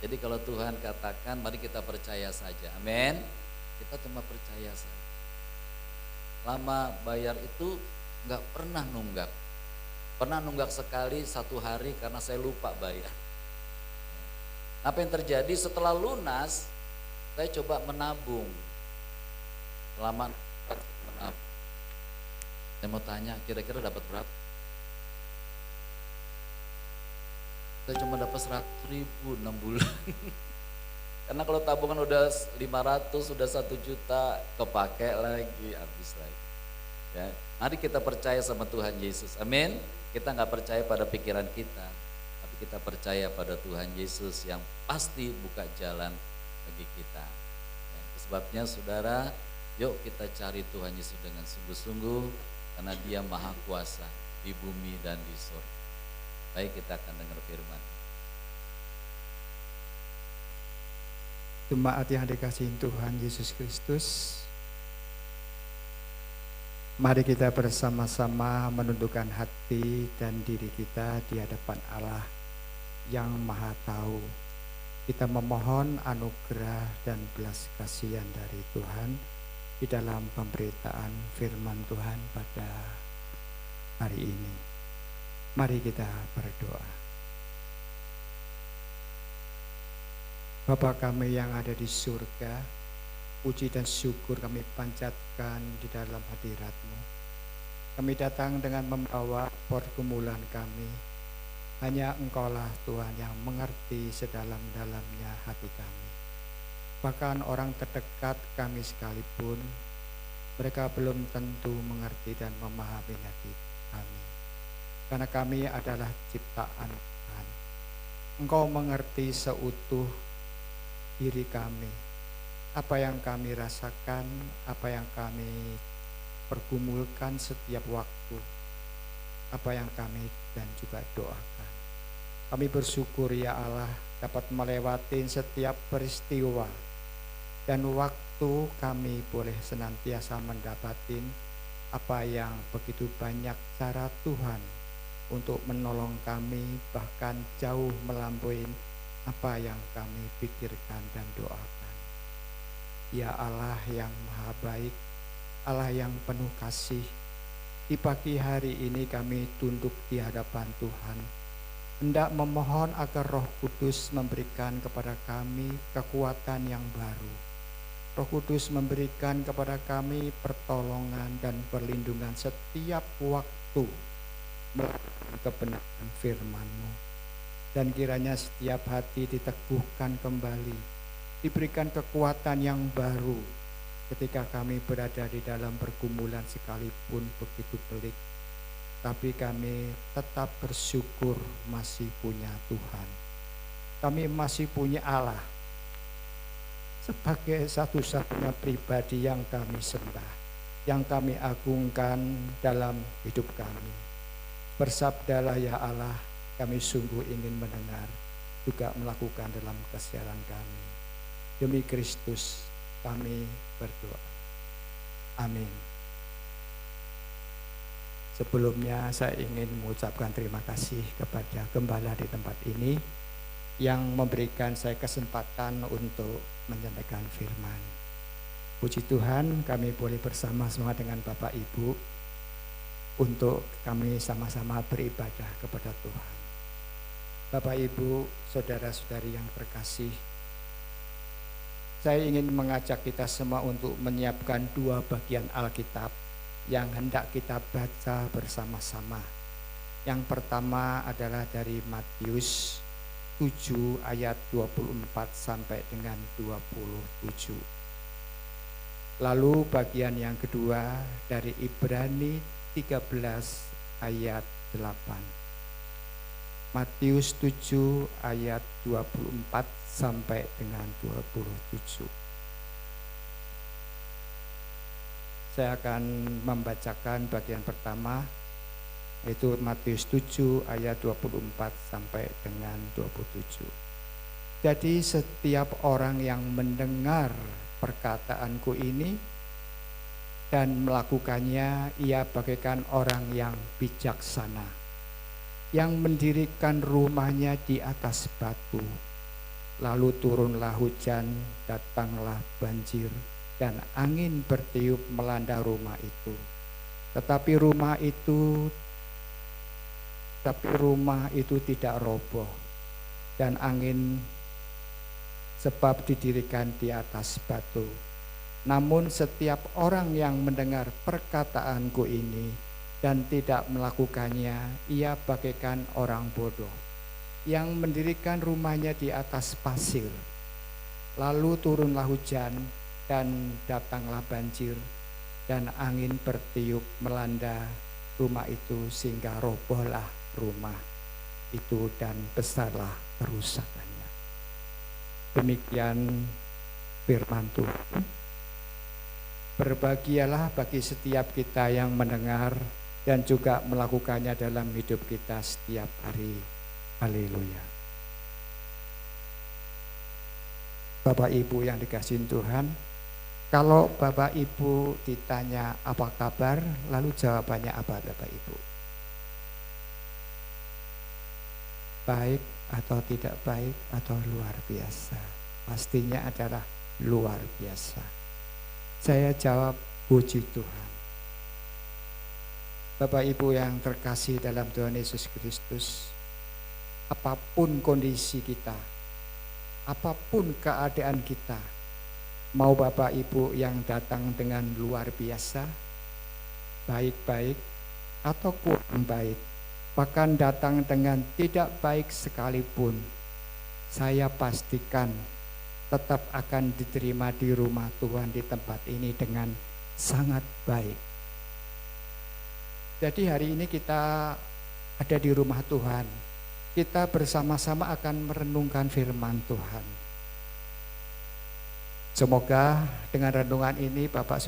Jadi kalau Tuhan katakan mari kita percaya saja, amin. Kita cuma percaya saja. Lama bayar itu nggak pernah nunggak. Pernah nunggak sekali 1 hari karena saya lupa bayar. Apa yang terjadi setelah lunas, saya coba menabung. Selama menabung. Saya mau tanya kira-kira dapat berapa? Saya cuma dapat 100.000 6 bulan. Karena kalau tabungan udah 500, sudah 1 juta, kepake lagi, habis lagi. Ya, mari kita percaya sama Tuhan Yesus. Amin. Kita nggak percaya pada pikiran kita, tapi kita percaya pada Tuhan Yesus yang pasti buka jalan bagi kita. Ya, sebabnya saudara, Yuk kita cari Tuhan Yesus dengan sungguh-sungguh, karena Dia maha kuasa di bumi dan di surga. Baik, kita akan dengar firman. Jemaat yang dikasihi Tuhan Yesus Kristus, mari kita bersama-sama menundukkan hati dan diri kita di hadapan Allah yang Maha Tahu. Kita memohon anugerah dan belas kasihan dari Tuhan di dalam pemberitaan firman Tuhan pada hari ini. Mari kita berdoa. Bapa kami yang ada di surga, puji dan syukur kami panjatkan di dalam hadirat-Mu. Kami datang dengan membawa pergumulan kami. Hanya Engkaulah Tuhan yang mengerti sedalam-dalamnya hati kami. Bahkan orang terdekat kami sekalipun, mereka belum tentu mengerti dan memahami hati kami. Karena kami adalah ciptaan Tuhan. Engkau mengerti seutuh diri kami, apa yang kami rasakan, apa yang kami pergumulkan setiap waktu, apa yang kami dan juga doakan. Kami bersyukur ya Allah dapat melewati setiap peristiwa, dan waktu kami boleh senantiasa mendapatin apa yang begitu banyak cara Tuhan untuk menolong kami, bahkan jauh melampaui apa yang kami pikirkan dan doakan. Ya Allah yang maha baik, Allah yang penuh kasih, di pagi hari ini kami tunduk di hadapan Tuhan, hendak memohon agar Roh Kudus memberikan kepada kami kekuatan yang baru. Roh Kudus memberikan kepada kami pertolongan dan perlindungan setiap waktu melalui kebenaran firman-Mu. Dan kiranya setiap hati diteguhkan kembali, diberikan kekuatan yang baru ketika kami berada di dalam pergumulan sekalipun begitu pelik. Tapi kami tetap bersyukur masih punya Tuhan. Kami masih punya Allah sebagai satu-satunya pribadi yang kami sembah, yang kami agungkan dalam hidup kami. Bersabdalah ya Allah, kami sungguh ingin mendengar, juga melakukan dalam kesialan kami. Demi Kristus kami berdoa. Amin. Sebelumnya saya ingin mengucapkan terima kasih kepada gembala di tempat ini yang memberikan saya kesempatan untuk menyampaikan firman. Puji Tuhan, kami boleh bersama-sama dengan Bapak Ibu untuk kami sama-sama beribadah kepada Tuhan. Bapak Ibu, saudara-saudari yang terkasih, saya ingin mengajak kita semua untuk menyiapkan dua bagian Alkitab yang hendak kita baca bersama-sama. Yang pertama adalah dari Matius 7 ayat 24 sampai dengan 27. Lalu bagian yang kedua dari Ibrani 13 ayat 8. Matius 7 ayat 24 sampai dengan 27. Saya akan membacakan bagian pertama, yaitu Matius 7 ayat 24 sampai dengan 27. Jadi setiap orang yang mendengar perkataanku ini dan melakukannya, ia bagaikan orang yang bijaksana, yang mendirikan rumahnya di atas batu. Lalu turunlah hujan, datanglah banjir, dan angin bertiup melanda rumah itu. Tetapi rumah itu tidak roboh, dan angin sebab didirikan di atas batu. Namun setiap orang yang mendengar perkataanku ini dan tidak melakukannya, ia bagaikan orang bodoh yang mendirikan rumahnya di atas pasir. Lalu turunlah hujan dan datanglah banjir, dan angin bertiup melanda rumah itu sehingga robohlah rumah itu dan besarlah kerusakannya. Demikian firman Tuhan. Berbahagialah bagi setiap kita yang mendengar dan juga melakukannya dalam hidup kita setiap hari. Haleluya. Bapak Ibu yang dikasihi Tuhan, kalau Bapak Ibu ditanya apa kabar, lalu jawabannya apa Bapak Ibu? Baik atau tidak baik atau luar biasa? Pastinya adalah luar biasa. Saya jawab, puji Tuhan. Bapak Ibu yang terkasih dalam Tuhan Yesus Kristus, apapun kondisi kita, apapun keadaan kita, mau Bapak Ibu yang datang dengan luar biasa, baik-baik atau kurang baik, bahkan datang dengan tidak baik sekalipun, saya pastikan tetap akan diterima di rumah Tuhan di tempat ini dengan sangat baik. Jadi hari ini kita ada di rumah Tuhan. Kita bersama-sama akan merenungkan firman Tuhan. Semoga dengan renungan ini Bapak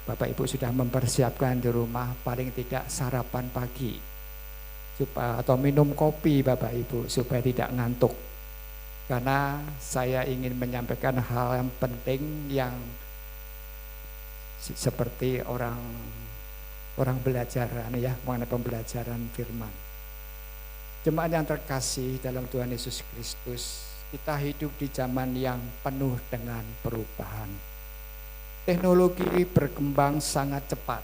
Ibu sudah mempersiapkan di rumah paling tidak sarapan pagi atau minum kopi Bapak Ibu supaya tidak ngantuk. Karena saya ingin menyampaikan hal yang penting yang seperti orang belajar ya, mengenai pembelajaran firman. Jemaat yang terkasih dalam Tuhan Yesus Kristus, kita hidup di zaman yang penuh dengan perubahan. Teknologi berkembang sangat cepat.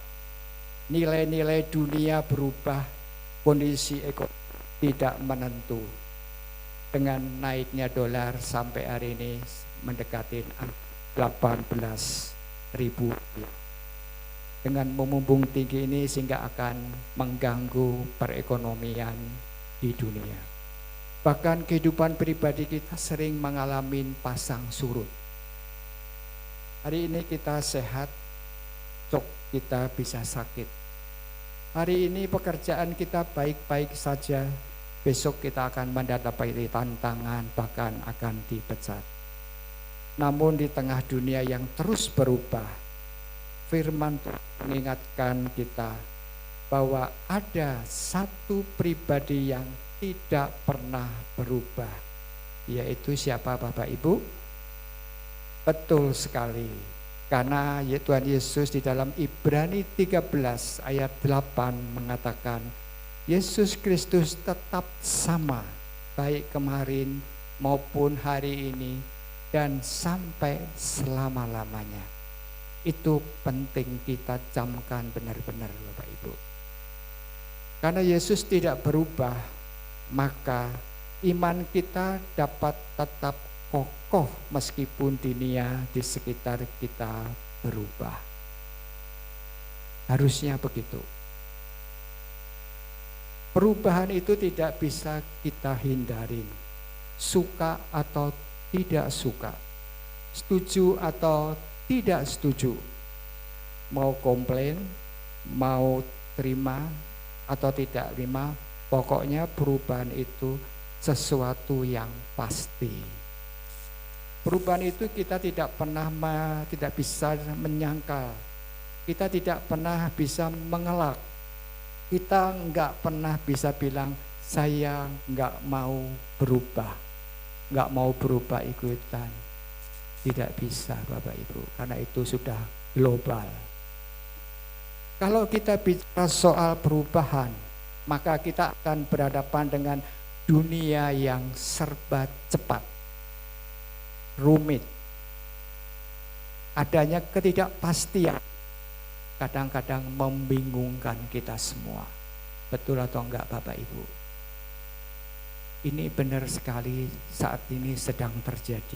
Nilai-nilai dunia berubah, kondisi ekonomi tidak menentu. Dengan naiknya dolar sampai hari ini mendekati 18.000. Dengan memumbung tinggi ini sehingga akan mengganggu perekonomian di dunia. Bahkan kehidupan pribadi kita sering mengalami pasang surut. Hari ini kita sehat, besok kita bisa sakit. Hari ini pekerjaan kita baik-baik saja, besok kita akan menghadapi tantangan, bahkan akan dipecat. Namun di tengah dunia yang terus berubah, firman Tuhan mengingatkan kita bahwa ada satu pribadi yang tidak pernah berubah. Yaitu siapa Bapak Ibu? Betul sekali. Karena Tuhan Yesus di dalam Ibrani 13 ayat 8 mengatakan, Yesus Kristus tetap sama, baik kemarin maupun hari ini dan sampai selama-lamanya. Itu penting kita camkan benar-benar Bapak Ibu. Karena Yesus tidak berubah, maka iman kita dapat tetap kokoh meskipun dunia di sekitar kita berubah. Harusnya begitu. Perubahan itu tidak bisa kita hindarin, suka atau tidak suka, setuju atau tidak setuju, mau komplain, mau terima atau tidak terima, pokoknya perubahan itu sesuatu yang pasti. Perubahan itu kita tidak bisa menyangkal, kita tidak pernah bisa mengelak. Kita enggak pernah bisa bilang saya enggak mau berubah ikutan. Tidak bisa Bapak Ibu, karena itu sudah global. Kalau kita bicara soal perubahan, maka kita akan berhadapan dengan dunia yang serba cepat, rumit, adanya ketidakpastian. Kadang-kadang membingungkan kita semua. Betul atau enggak Bapak Ibu? Ini benar sekali saat ini sedang terjadi.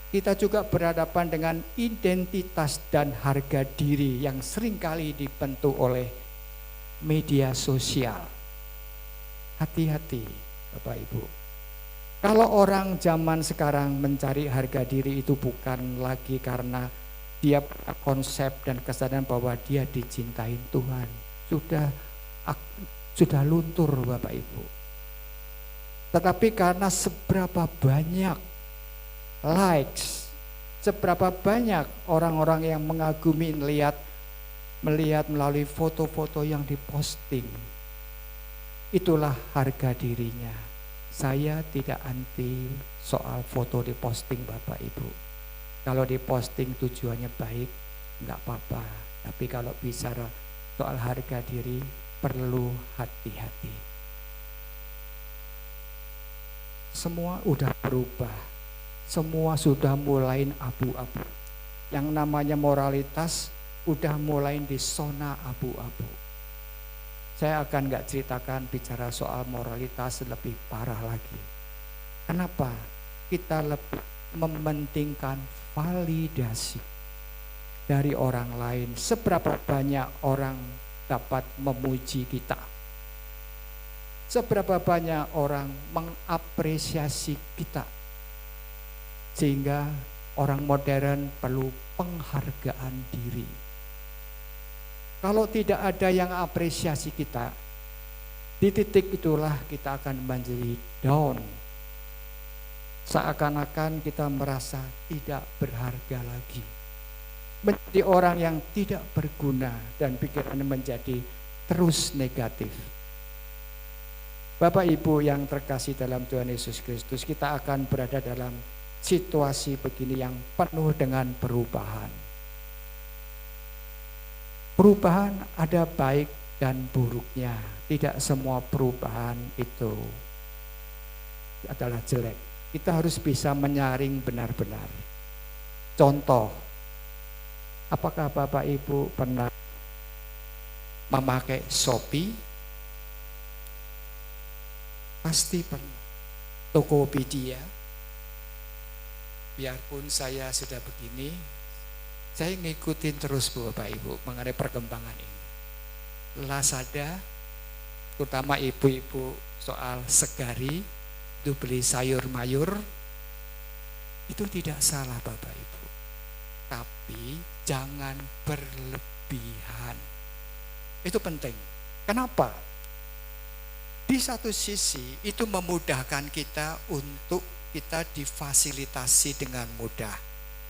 Kita juga berhadapan dengan identitas dan harga diri yang seringkali dibentuk oleh media sosial. Hati-hati Bapak Ibu. Kalau orang zaman sekarang mencari harga diri itu bukan lagi karena dia punya konsep dan kesadaran bahwa dia dicintai Tuhan. Sudah luntur Bapak Ibu. Tetapi karena seberapa banyak likes, Seberapa banyak orang-orang yang mengagumi melihat melalui foto-foto yang diposting. Itulah harga dirinya. Saya tidak anti soal foto diposting Bapak Ibu. Kalau diposting tujuannya baik, enggak apa-apa. Tapi kalau bicara soal harga diri, perlu hati-hati. Semua udah berubah. Semua sudah mulai abu-abu. Yang namanya moralitas udah mulai di zona abu-abu. Saya akan nggak ceritakan bicara soal moralitas lebih parah lagi. Kenapa? Kita lebih mementingkan validasi dari orang lain. Seberapa banyak orang dapat memuji kita. Seberapa banyak orang mengapresiasi kita. Sehingga orang modern perlu penghargaan diri. Kalau tidak ada yang apresiasi kita, di titik itulah kita akan menjadi down. Seakan-akan kita merasa tidak berharga lagi. Menjadi orang yang tidak berguna dan pikirannya menjadi terus negatif. Bapak Ibu yang terkasih dalam Tuhan Yesus Kristus, kita akan berada dalam situasi begini yang penuh dengan perubahan. Perubahan ada baik dan buruknya. Tidak semua perubahan itu adalah jelek. Kita harus bisa menyaring benar-benar. Contoh, apakah Bapak Ibu pernah memakai Shopee? Pasti pernah. Tokopedia. Biarpun saya sudah begini, saya ngikutin terus Bapak Ibu mengenai perkembangan ini. Lazada, terutama ibu-ibu soal segari, itu beli sayur mayur, itu tidak salah Bapak Ibu. Tapi jangan berlebihan. Itu penting. Kenapa? Di satu sisi itu memudahkan kita untuk kita difasilitasi dengan mudah.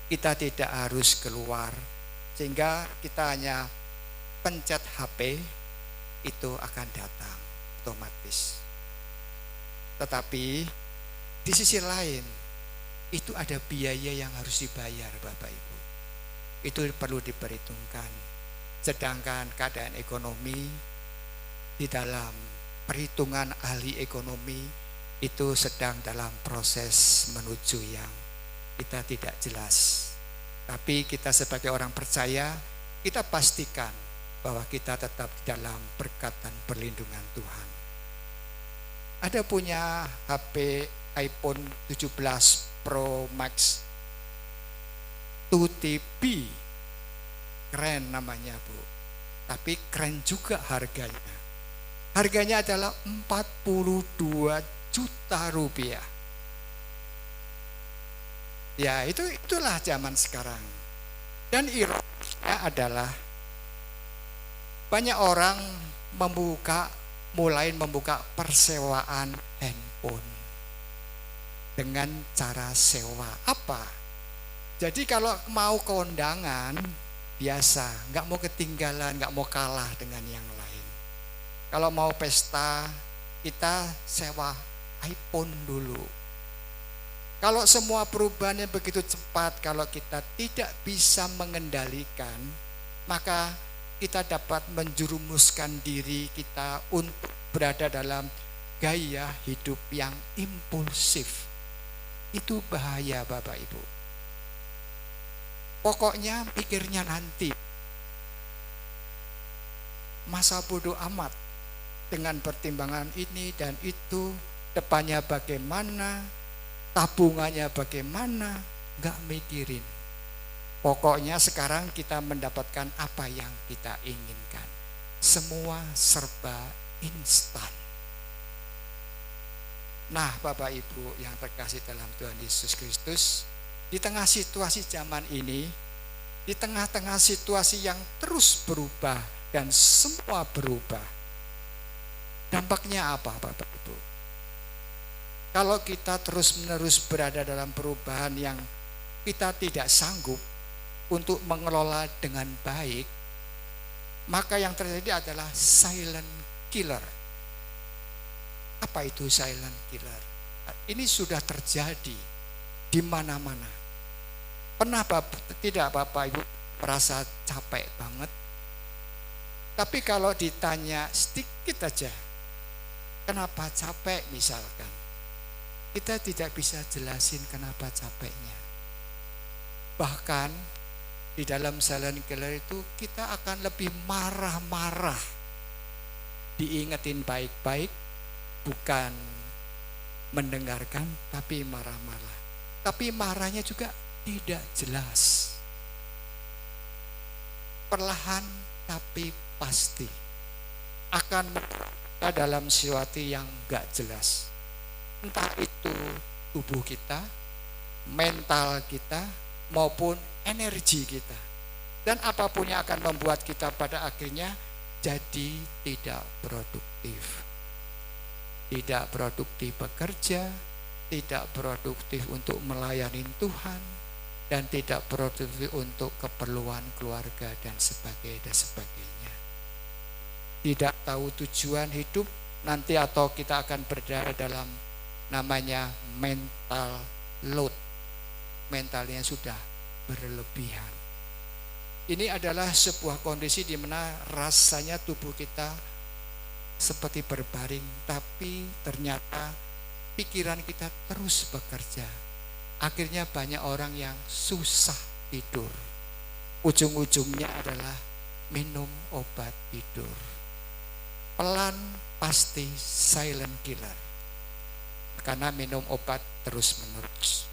Kita tidak harus keluar. Sehingga kita hanya pencet HP, itu akan datang otomatis. Tetapi di sisi lain, itu ada biaya yang harus dibayar Bapak Ibu. Itu perlu diperhitungkan. Sedangkan keadaan ekonomi di dalam perhitungan ahli ekonomi itu sedang dalam proses menuju yang kita tidak jelas. Tapi kita sebagai orang percaya, kita pastikan bahwa kita tetap dalam berkat dan perlindungan Tuhan. Ada punya HP iPhone 17 Pro Max 2TB, keren namanya Bu. Tapi keren juga harganya. Harganya adalah 42 juta rupiah. Ya itulah zaman sekarang. Dan ironisnya adalah banyak orang mulai membuka persewaan handphone dengan cara sewa. Apa? Jadi kalau mau ke undangan biasa, nggak mau ketinggalan, nggak mau kalah dengan yang lain. Kalau mau pesta kita sewa iPhone dulu. Kalau semua perubahannya begitu cepat, kalau kita tidak bisa mengendalikan, maka kita dapat menjerumuskan diri kita untuk berada dalam gaya hidup yang impulsif. Itu bahaya Bapak Ibu. Pokoknya pikirnya nanti. Masa bodoh amat dengan pertimbangan ini dan itu, depannya bagaimana, tabungannya bagaimana, gak mikirin. Pokoknya sekarang kita mendapatkan apa yang kita inginkan. Semua serba instan. Nah Bapak Ibu yang terkasih dalam Tuhan Yesus Kristus, di tengah situasi zaman ini, di tengah-tengah situasi yang terus berubah dan semua berubah, dampaknya apa Bapak Ibu? Kalau kita terus-menerus berada dalam perubahan yang kita tidak sanggup untuk mengelola dengan baik, maka yang terjadi adalah silent killer. Apa itu silent killer? Ini sudah terjadi di mana-mana. Pernah tidak Bapak Ibu merasa capek banget? Tapi kalau ditanya sedikit aja, kenapa capek misalkan, kita tidak bisa jelasin kenapa capeknya. Bahkan di dalam silent killer itu kita akan lebih marah-marah. Diingetin baik-baik, bukan mendengarkan, tapi marah-marah. Tapi marahnya juga tidak jelas. Perlahan tapi pasti akan kita dalam sesuatu yang gak jelas. Entah itu tubuh kita, mental kita, maupun energi kita. Dan apapun yang akan membuat kita pada akhirnya jadi tidak produktif. Tidak produktif bekerja, tidak produktif untuk melayani Tuhan, dan tidak produktif untuk keperluan keluarga dan sebagainya. Tidak tahu tujuan hidup nanti, atau kita akan berada dalam namanya mental load. Mentalnya sudah berlebihan. Ini adalah sebuah kondisi di mana rasanya tubuh kita seperti berbaring, tapi ternyata pikiran kita terus bekerja. Akhirnya banyak orang yang susah tidur. Ujung-ujungnya adalah minum obat tidur. Pelan pasti silent killer, karena minum obat terus-menerus.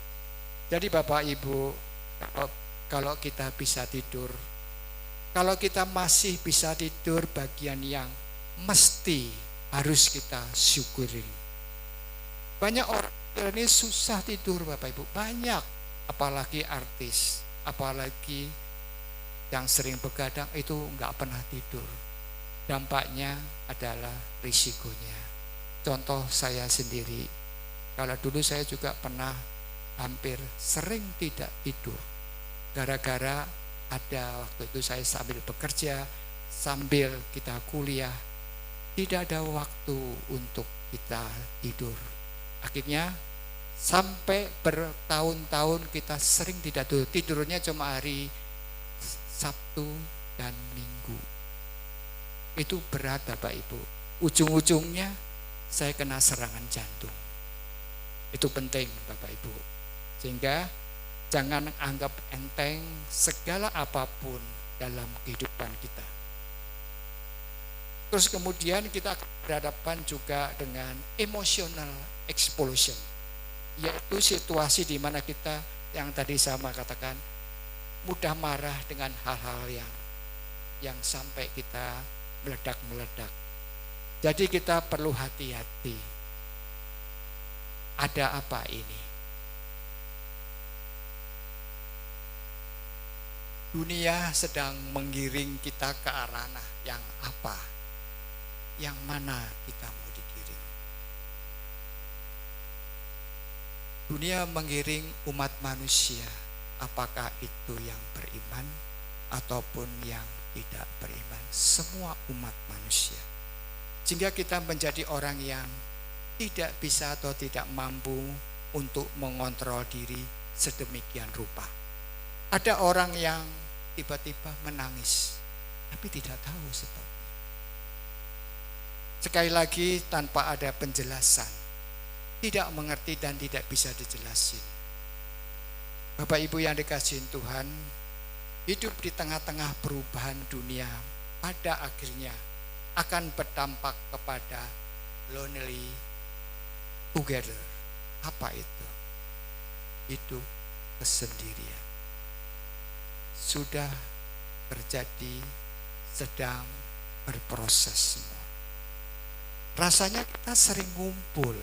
Jadi Bapak Ibu, kalau kita bisa tidur, kalau kita masih bisa tidur, bagian yang mesti harus kita syukurin. Banyak orang ini susah tidur Bapak Ibu, banyak, apalagi artis, apalagi yang sering begadang itu nggak pernah tidur. Dampaknya adalah risikonya. Contoh saya sendiri, kalau dulu saya juga pernah hampir sering tidak tidur. Gara-gara ada waktu itu saya sambil bekerja, sambil kita kuliah, tidak ada waktu untuk kita tidur. Akhirnya sampai bertahun-tahun kita sering tidak tidur. Tidurnya cuma hari Sabtu dan Minggu. Itu berat Bapak Ibu. Ujung-ujungnya saya kena serangan jantung. Itu penting Bapak Ibu. Sehingga jangan anggap enteng segala apapun dalam kehidupan kita. Terus kemudian kita berhadapan juga dengan emotional explosion, yaitu situasi di mana kita yang tadi sama katakan mudah marah dengan hal-hal yang sampai kita meledak-meledak. Jadi kita perlu hati-hati. Ada apa ini? Dunia sedang menggiring kita ke arah yang apa? Yang mana kita mau digiring? Dunia menggiring umat manusia, apakah itu yang beriman ataupun yang tidak beriman, semua umat manusia. Sehingga kita menjadi orang yang tidak bisa atau tidak mampu untuk mengontrol diri sedemikian rupa. Ada orang yang tiba-tiba menangis, tapi tidak tahu sebabnya. Sekali lagi tanpa ada penjelasan, tidak mengerti dan tidak bisa dijelasin. Bapak Ibu yang dikasihi Tuhan, hidup di tengah-tengah perubahan dunia pada akhirnya akan berdampak kepada lonely together. Apa itu? Hidup kesendirian. Sudah terjadi, sedang berproses semua. Rasanya kita sering ngumpul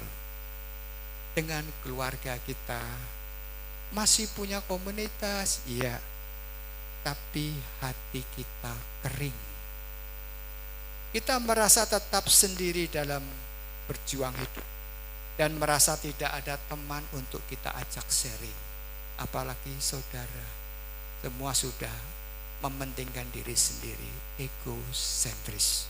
dengan keluarga kita, masih punya komunitas, iya, tapi hati kita kering. Kita merasa tetap sendiri dalam berjuang hidup dan merasa tidak ada teman untuk kita ajak sharing. apalagi saudara, semua sudah mementingkan diri sendiri, egosentris.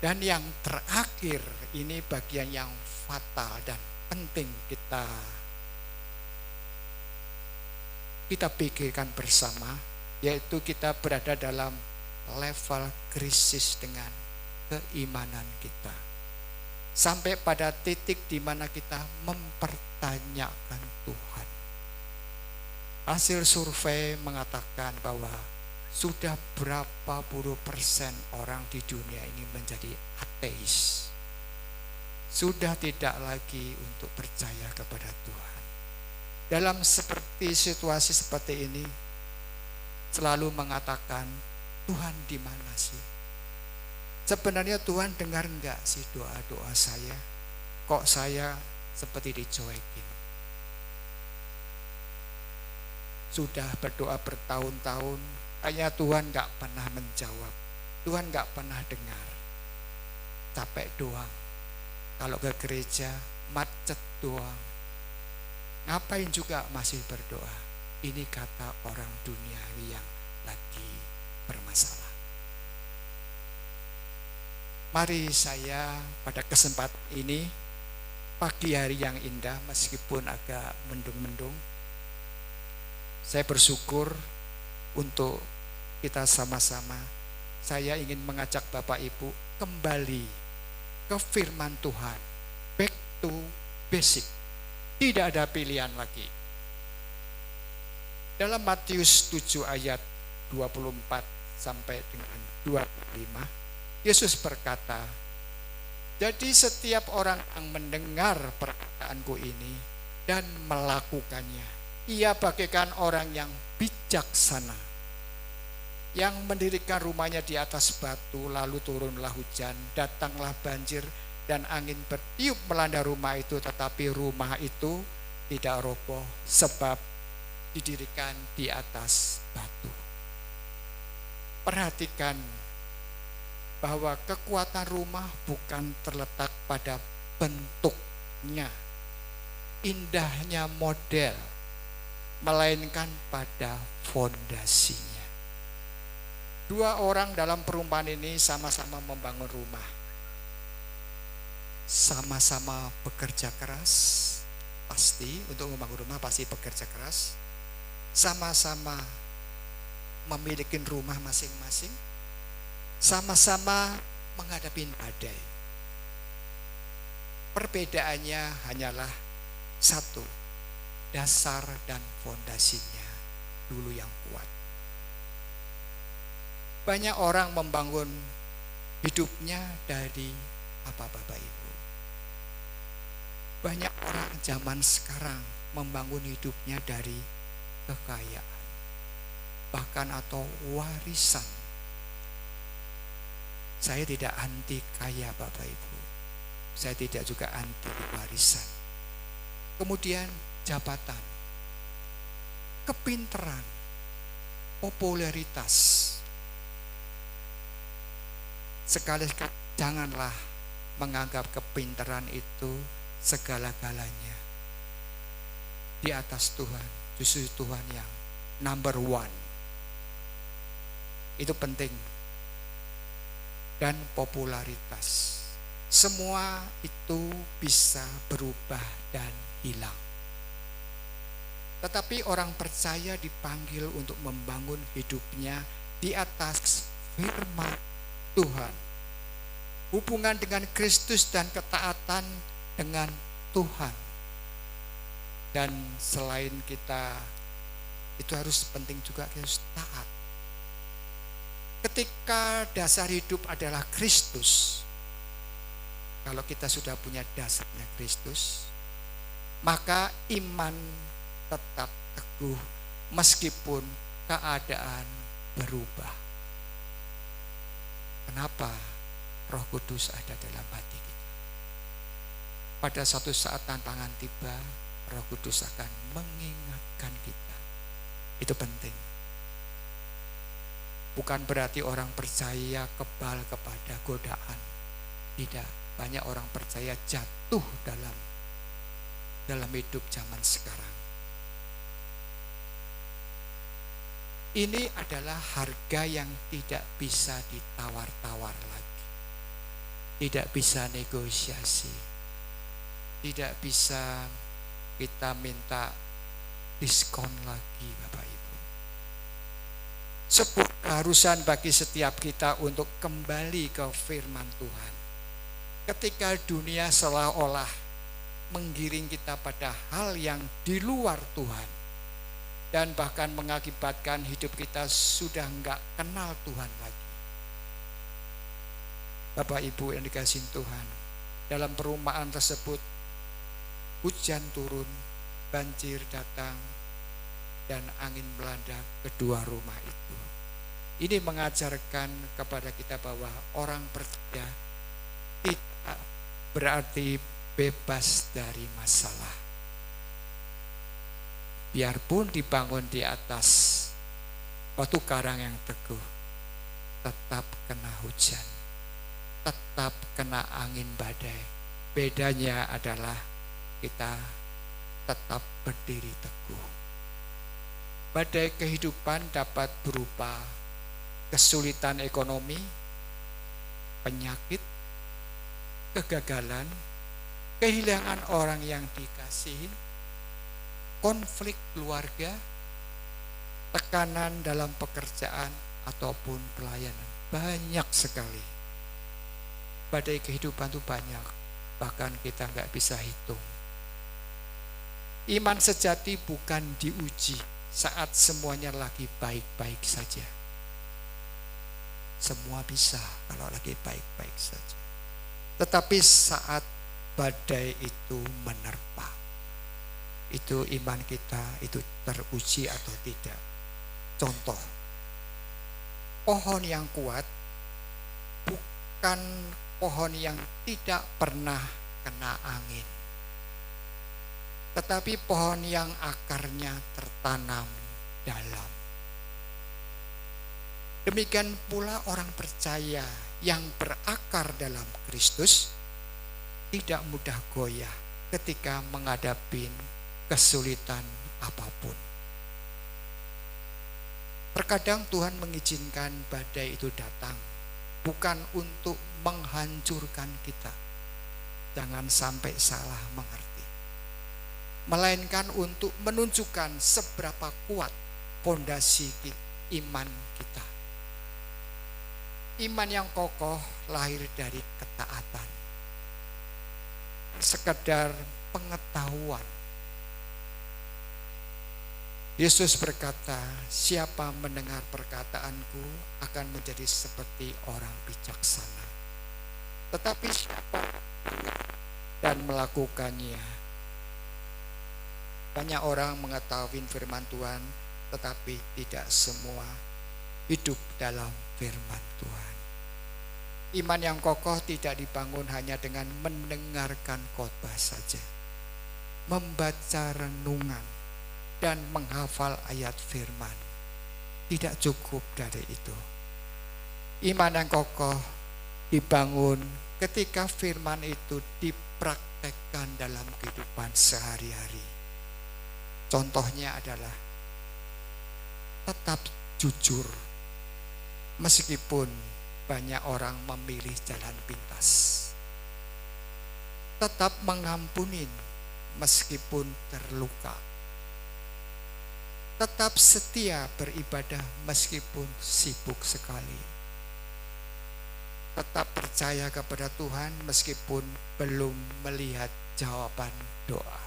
Dan yang terakhir, ini bagian yang fatal dan penting kita pikirkan bersama, yaitu kita berada dalam level krisis dengan keimanan kita. Sampai pada titik di mana kita mempertanyakan Tuhan. Hasil survei mengatakan bahwa sudah berapa puluh persen orang di dunia ini menjadi ateis. Sudah tidak lagi untuk percaya kepada Tuhan. Dalam seperti situasi seperti ini, selalu mengatakan, Tuhan di mana sih? Sebenarnya Tuhan dengar enggak sih doa-doa saya? Kok saya seperti dicuekin? Sudah berdoa bertahun-tahun, kayaknya Tuhan enggak pernah menjawab. Tuhan enggak pernah dengar. Capek doang. Kalau ke gereja, macet doang. Ngapain juga masih berdoa? Ini kata orang duniawi yang lagi bermasalah. Mari saya pada kesempatan ini, pagi hari yang indah meskipun agak mendung-mendung, saya bersyukur untuk kita sama-sama. Saya ingin mengajak Bapak Ibu kembali ke firman Tuhan, back to basic. Tidak ada pilihan lagi. Dalam Matius 7 ayat 24 sampai dengan 25, Yesus berkata, jadi setiap orang yang mendengar perkataanku ini dan melakukannya, ia bagaikan orang yang bijaksana, yang mendirikan rumahnya di atas batu, lalu turunlah hujan, datanglah banjir, dan angin bertiup melanda rumah itu, tetapi rumah itu tidak roboh sebab didirikan di atas batu. Perhatikan bahwa kekuatan rumah bukan terletak pada bentuknya, indahnya model, melainkan pada fondasinya. Dua orang dalam perumpamaan ini sama-sama membangun rumah. Sama-sama bekerja keras, pasti untuk membangun rumah pasti bekerja keras. Sama-sama memiliki rumah masing-masing. Sama-sama menghadapi badai. Perbedaannya hanyalah satu, dasar dan fondasinya dulu yang kuat. Banyak orang membangun hidupnya dari apa Bapak Ibu? Banyak orang zaman sekarang membangun hidupnya dari kekayaan, bahkan atau warisan. Saya tidak anti kaya Bapak Ibu. Saya tidak juga anti warisan. Kemudian jabatan, kepintaran, popularitas. Sekali-kali janganlah menganggap kepintaran itu segala-galanya di atas Tuhan. Justru Tuhan yang number one. Itu penting. Dan popularitas, semua itu bisa berubah dan hilang. Tetapi orang percaya dipanggil untuk membangun hidupnya di atas firman Tuhan, hubungan dengan Kristus dan ketaatan dengan Tuhan. Dan selain kita itu harus penting juga, kita harus taat. Ketika dasar hidup adalah Kristus, kalau kita sudah punya dasarnya Kristus, maka iman tetap teguh meskipun keadaan berubah. Kenapa? Roh Kudus ada dalam hati kita. Pada suatu saat tantangan tiba, Roh Kudus akan mengingatkan kita. Itu penting. Bukan berarti orang percaya kebal kepada godaan. Tidak. Banyak orang percaya jatuh dalam hidup zaman sekarang. Ini adalah harga yang tidak bisa ditawar-tawar lagi. Tidak bisa negosiasi. Tidak bisa kita minta diskon lagi, Bapak Ibu. Sebuah keharusan bagi setiap kita untuk kembali ke firman Tuhan. Ketika dunia seolah-olah menggiring kita pada hal yang di luar Tuhan, dan bahkan mengakibatkan hidup kita sudah enggak kenal Tuhan lagi. Bapak Ibu yang dikasihi Tuhan, dalam perumahan tersebut hujan turun, banjir datang, dan angin melanda kedua rumah itu. Ini mengajarkan kepada kita bahwa orang percaya tidak berarti bebas dari masalah. Biarpun dibangun di atas batu karang yang teguh, tetap kena hujan, tetap kena angin badai. Bedanya adalah kita tetap berdiri teguh. Badai kehidupan dapat berupa kesulitan ekonomi, penyakit, kegagalan, kehilangan orang yang dikasihi, konflik keluarga, tekanan dalam pekerjaan ataupun pelayanan. Banyak sekali. Badai kehidupan itu banyak, bahkan kita nggak bisa hitung. Iman sejati bukan diuji saat semuanya lagi baik-baik saja. Semua bisa kalau lagi baik-baik saja. Tetapi saat badai itu menerpa, itu iman kita itu teruji atau tidak. Contoh, pohon yang kuat bukan pohon yang tidak pernah kena angin, tetapi pohon yang akarnya tertanam dalam. Demikian pula orang percaya yang berakar dalam Kristus tidak mudah goyah ketika menghadapi kesulitan apapun. Terkadang Tuhan mengizinkan badai itu datang bukan untuk menghancurkan kita. Jangan sampai salah mengerti. Melainkan untuk menunjukkan seberapa kuat fondasi iman kita. Iman yang kokoh lahir dari ketaatan. Sekedar pengetahuan. Yesus berkata, siapa mendengar perkataanku akan menjadi seperti orang bijaksana. Tetapi siapa dan melakukannya. Banyak orang mengetahui firman Tuhan, tetapi tidak semua hidup dalam firman Tuhan. Iman yang kokoh tidak dibangun hanya dengan mendengarkan khotbah saja, membaca renungan, dan menghafal ayat firman. Tidak cukup dari itu. Iman yang kokoh dibangun ketika firman itu dipraktekkan dalam kehidupan sehari-hari. Contohnya adalah tetap jujur meskipun banyak orang memilih jalan pintas. Tetap mengampuni meskipun terluka. Tetap setia beribadah meskipun sibuk sekali. Tetap percaya kepada Tuhan meskipun belum melihat jawaban doa.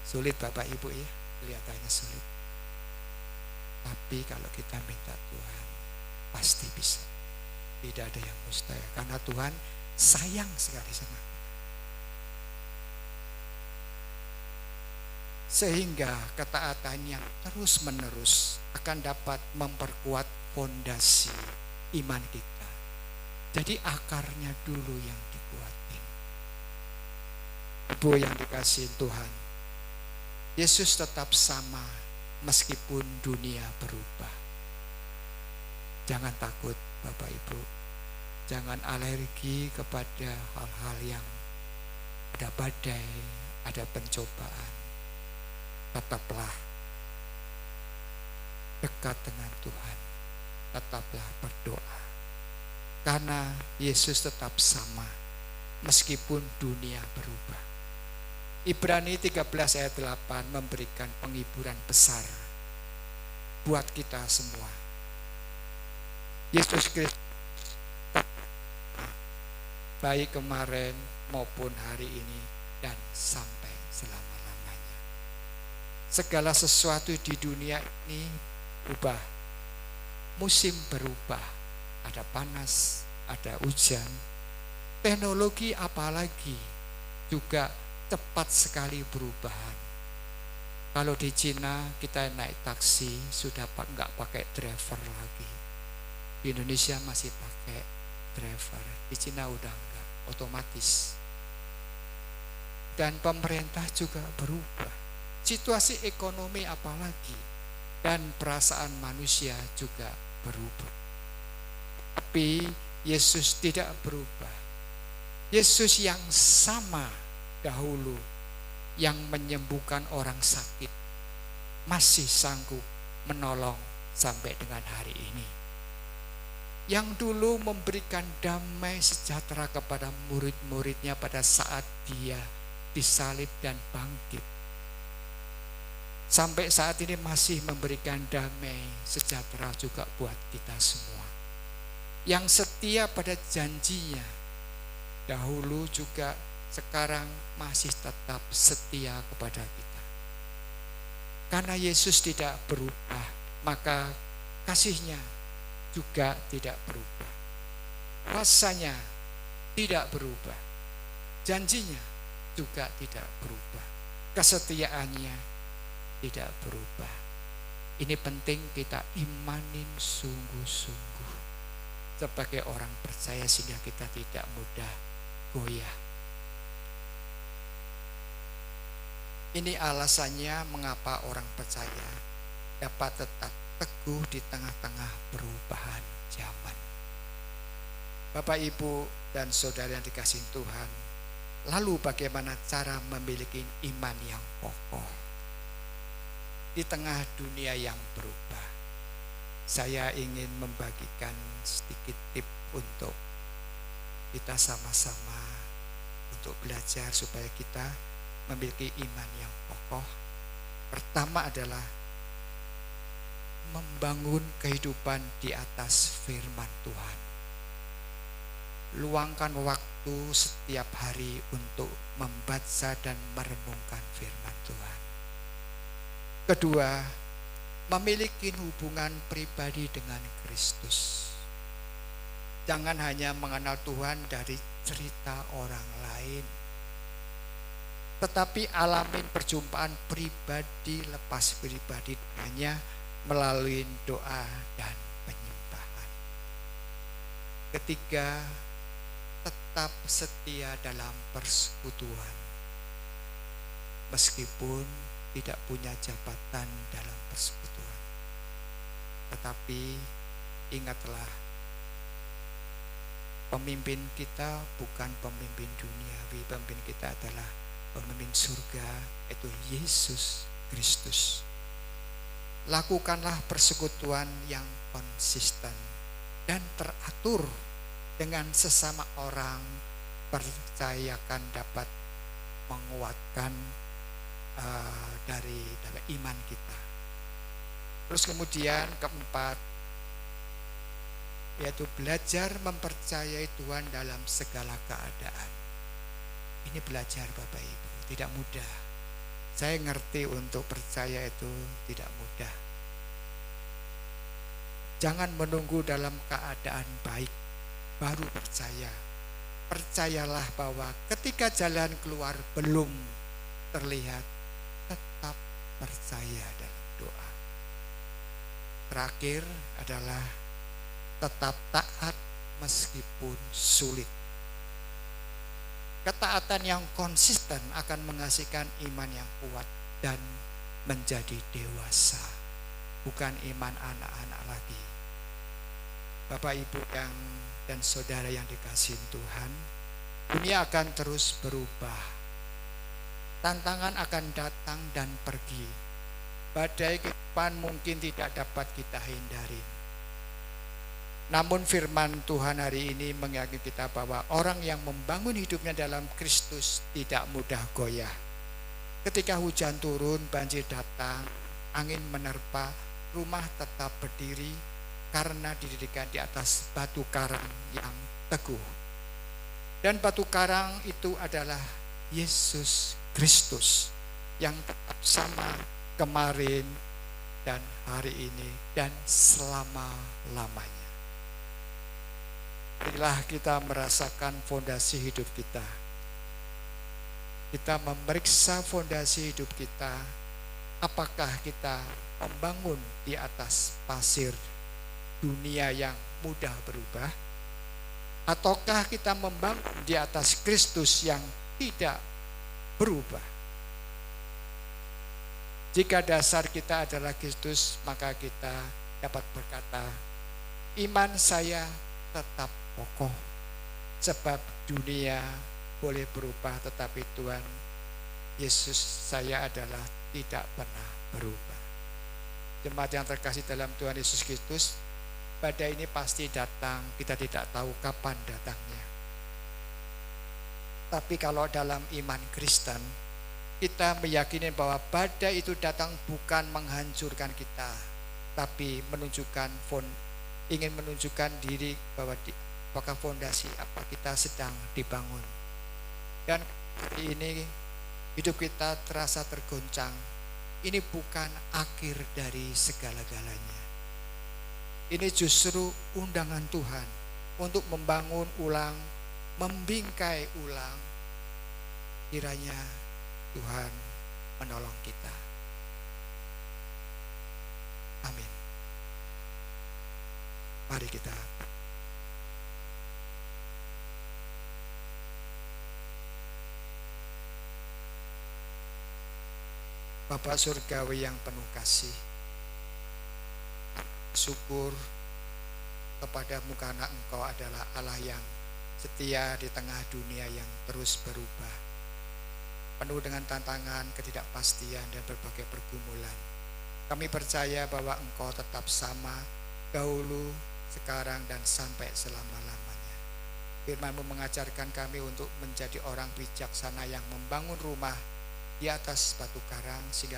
Sulit Bapak Ibu ya, kelihatannya sulit. Tapi kalau kita minta Tuhan, pasti bisa. Tidak ada yang mustahil, karena Tuhan sayang sekali sama kita. Sehingga ketaatan yang terus-menerus akan dapat memperkuat fondasi iman kita. Jadi akarnya dulu yang dikuatin. Ibu yang dikasihi Tuhan, Yesus tetap sama meskipun dunia berubah. Jangan takut Bapak Ibu. Jangan alergi kepada hal-hal yang ada badai, ada pencobaan. Tetaplah dekat dengan Tuhan, tetaplah berdoa. Karena Yesus tetap sama meskipun dunia berubah. Ibrani 13 ayat 8 memberikan penghiburan besar buat kita semua. Yesus Kristus baik kemarin maupun hari ini dan sampai selama-lamanya. Segala sesuatu di dunia ini berubah. Musim berubah. Ada panas, ada hujan. Teknologi apalagi juga cepat sekali berubahan. Kalau di Cina kita naik taksi sudah nggak pakai driver lagi. Di Indonesia masih pakai driver. Di Cina udah enggak, otomatis. Dan pemerintah juga berubah. Situasi ekonomi apalagi, dan perasaan manusia juga berubah. Tapi Yesus tidak berubah. Yesus yang sama dahulu, yang menyembuhkan orang sakit, masih sanggup menolong sampai dengan hari ini. Yang dulu memberikan damai sejahtera kepada murid-muridnya pada saat dia disalib dan bangkit. Sampai saat ini masih memberikan damai sejahtera juga buat kita semua. Yang setia pada janjinya, dahulu juga sekarang masih tetap setia kepada kita. Karena Yesus tidak berubah, maka kasihnya juga tidak berubah. Kuasanya tidak berubah. Janjinya juga tidak berubah. Kesetiaannya tidak berubah. Ini penting kita imanin sungguh-sungguh sebagai orang percaya, sehingga kita tidak mudah goyah. Ini alasannya mengapa orang percaya dapat tetap teguh di tengah-tengah perubahan zaman. Bapak, Ibu, dan saudara yang dikasihi Tuhan, lalu bagaimana cara memiliki iman yang kokoh di tengah dunia yang berubah? Saya ingin membagikan sedikit tip untuk kita sama-sama untuk belajar supaya kita memiliki iman yang kokoh. Pertama adalah membangun kehidupan di atas firman Tuhan. Luangkan waktu setiap hari untuk membaca dan merenungkan firman Tuhan. Kedua, memiliki hubungan pribadi dengan Kristus. Jangan hanya mengenal Tuhan dari cerita orang lain, tetapi alamin perjumpaan pribadi lepas pribadi hanya melalui doa dan penyembahan. Ketiga, tetap setia dalam persekutuan. Meskipun tidak punya jabatan dalam persekutuan, tetapi ingatlah, pemimpin kita bukan pemimpin duniawi. Pemimpin kita adalah pemimpin surga, yaitu Yesus Kristus. Lakukanlah persekutuan yang konsisten dan teratur dengan sesama orang, percayakan dapat menguatkan dari iman kita. Terus kemudian keempat, yaitu belajar mempercayai Tuhan dalam segala keadaan. Ini belajar Bapak Ibu, tidak mudah. Saya ngerti untuk percaya itu tidak mudah. Jangan menunggu dalam keadaan baik baru percaya. Percayalah bahwa ketika jalan keluar belum terlihat, tetap percaya dalam doa. Terakhir adalah tetap taat meskipun sulit. Ketaatan yang konsisten akan menghasilkan iman yang kuat dan menjadi dewasa, bukan iman anak-anak lagi. Bapak, Ibu dan saudara yang dikasihi Tuhan, dunia akan terus berubah. Tantangan akan datang dan pergi. badai kehidupan mungkin tidak dapat kita hindari. Namun firman Tuhan hari ini mengingatkan kita bahwa orang yang membangun hidupnya dalam Kristus tidak mudah goyah. Ketika hujan turun, banjir datang, angin menerpa, rumah tetap berdiri karena didirikan di atas batu karang yang teguh. Dan batu karang itu adalah Yesus Kristus yang tetap sama kemarin dan hari ini dan selama-lamanya. Marilah kita merasakan fondasi hidup kita. Kita memeriksa fondasi hidup kita. Apakah kita membangun di atas pasir dunia yang mudah berubah? Ataukah kita membangun di atas Kristus yang tidak berubah? Jika dasar kita adalah Kristus, maka kita dapat berkata, iman saya tetap kokoh, sebab dunia boleh berubah, tetapi Tuhan Yesus saya adalah tidak pernah berubah. Jemaat yang terkasih dalam Tuhan Yesus Kristus, badai ini pasti datang, kita tidak tahu kapan datangnya. Tapi kalau dalam iman Kristen, kita meyakini bahwa badai itu datang bukan menghancurkan kita, tapi ingin menunjukkan diri bahwa apakah fondasi apa kita sedang dibangun. Dan hari ini hidup kita terasa tergoncang. Ini bukan akhir dari segala-galanya. Ini justru undangan Tuhan untuk membangun ulang, membingkai ulang. Kiranya Tuhan menolong kita. Amin. Mari kita Bapa Surgawi yang penuh kasih, syukur kepadamu karena Engkau adalah Allah yang setia di tengah dunia yang terus berubah, penuh dengan tantangan, ketidakpastian, dan berbagai pergumulan. Kami percaya bahwa Engkau tetap sama dahulu, sekarang, dan sampai selama-lamanya. Firman-Mu mengajarkan kami untuk menjadi orang bijaksana yang membangun rumah di atas batu karang, sehingga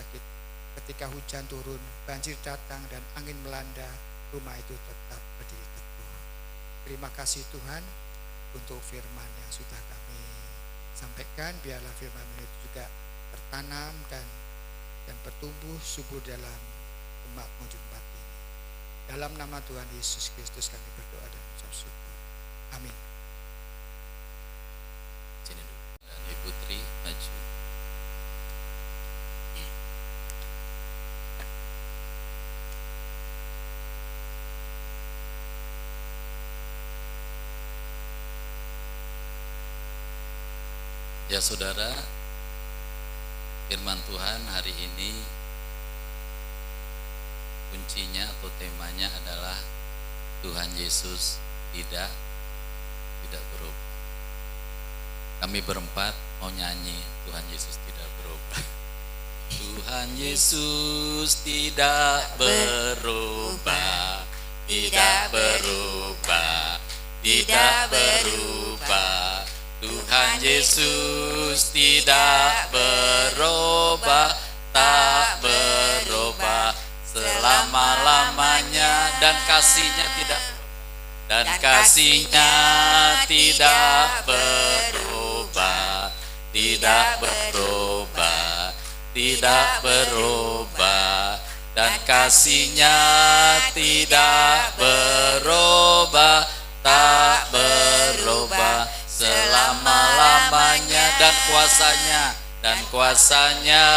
ketika hujan turun, banjir datang, dan angin melanda, rumah itu tetap berdiri teguh. Terima kasih Tuhan untuk firman yang sudah kami sampaikan. Biarlah firman itu juga tertanam dan bertumbuh subur dalam umat-Mu di tempat ini. Dalam nama Tuhan Yesus Kristus kami berdoa dan mengucap syukur. Amin. Sini dulu. Dan Ibu Tri maju. Ya saudara, firman Tuhan hari ini kuncinya atau temanya adalah Tuhan Yesus tidak berubah. Kami berempat mau nyanyi Tuhan Yesus tidak berubah. Tuhan Yesus tidak berubah, tidak berubah, tidak berubah. Tuhan Yesus tidak berubah, tak berubah selama-lamanya, dan kasih-Nya tidak berubah, tidak berubah, tidak berubah, dan kasih-Nya tidak berubah, tak berubah selama-lamanya, dan kuasanya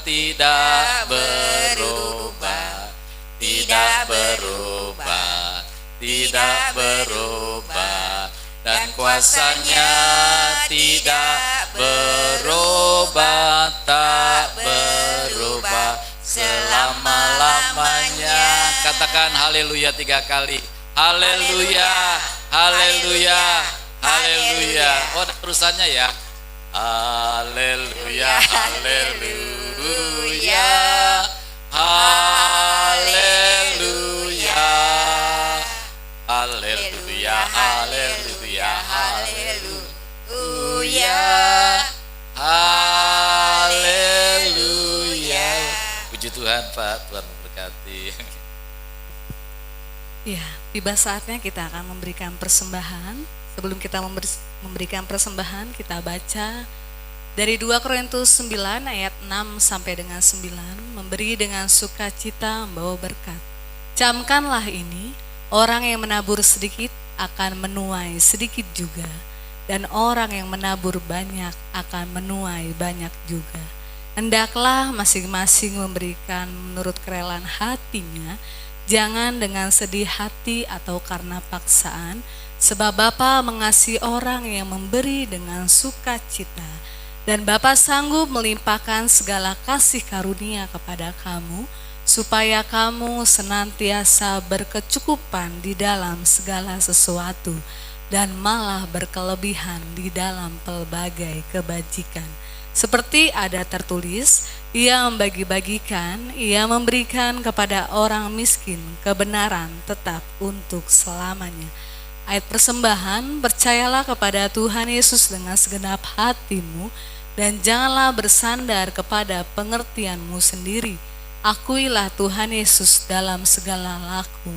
tidak berubah, tidak berubah, tidak berubah, dan kuasanya tidak berubah, tak berubah selama-lamanya. Katakan haleluya 3 kali. Haleluya, haleluya, haleluya. Oh, ada terusannya ya. Haleluya, haleluya, Haleluya. Haleluya, haleluya, haleluya. Haleluya. Puji Tuhan, Pak. Tuhan memberkati. Ya, tiba saatnya kita akan memberikan persembahan. Sebelum kita memberikan persembahan, kita baca dari 2 Korintus 9 ayat 6 sampai dengan 9. Memberi dengan sukacita membawa berkat. Camkanlah ini, orang yang menabur sedikit akan menuai sedikit juga, dan orang yang menabur banyak akan menuai banyak juga. Hendaklah masing-masing memberikan menurut kerelaan hatinya, jangan dengan sedih hati atau karena paksaan, sebab Bapa mengasihi orang yang memberi dengan sukacita. Dan Bapa sanggup melimpahkan segala kasih karunia kepada kamu, supaya kamu senantiasa berkecukupan di dalam segala sesuatu, dan malah berkelebihan di dalam pelbagai kebajikan. Seperti ada tertulis, ia membagi-bagikan, ia memberikan kepada orang miskin kebenaran tetap untuk selamanya. Ayat persembahan, percayalah kepada Tuhan Yesus dengan segenap hatimu, dan janganlah bersandar kepada pengertianmu sendiri. Akuilah Tuhan Yesus dalam segala laku,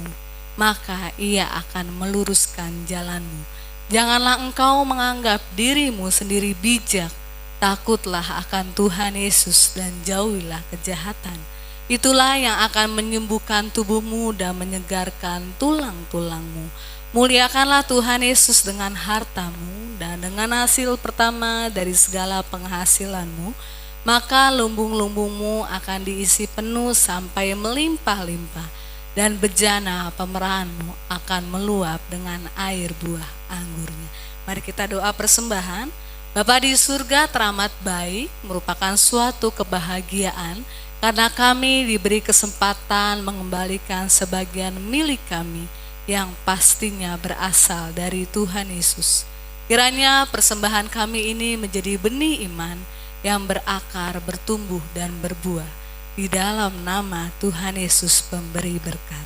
maka ia akan meluruskan jalanmu. Janganlah engkau menganggap dirimu sendiri bijak, takutlah akan Tuhan Yesus dan jauhilah kejahatan. Itulah yang akan menyembuhkan tubuhmu dan menyegarkan tulang-tulangmu. Muliakanlah Tuhan Yesus dengan hartamu dan dengan hasil pertama dari segala penghasilanmu, maka lumbung-lumbungmu akan diisi penuh sampai melimpah-limpah, dan bejana pemerahanmu akan meluap dengan air buah anggurnya. Mari kita doa persembahan. Bapa di surga, teramat baik, merupakan suatu kebahagiaan karena kami diberi kesempatan mengembalikan sebagian milik kami yang pastinya berasal dari Tuhan Yesus. Kiranya persembahan kami ini menjadi benih iman yang berakar, bertumbuh dan berbuah. Di dalam nama Tuhan Yesus pemberi berkat.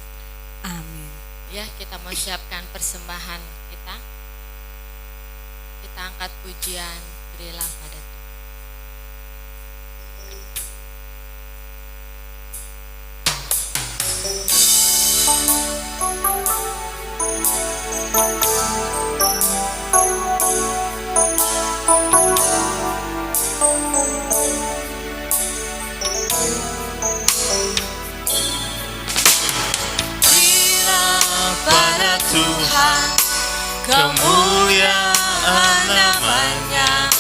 Amin. Ya, kita mau siapkan persembahan kita. Kita angkat pujian, berilah pada Tuhan. Pada Tuhan kemuliaan namanya,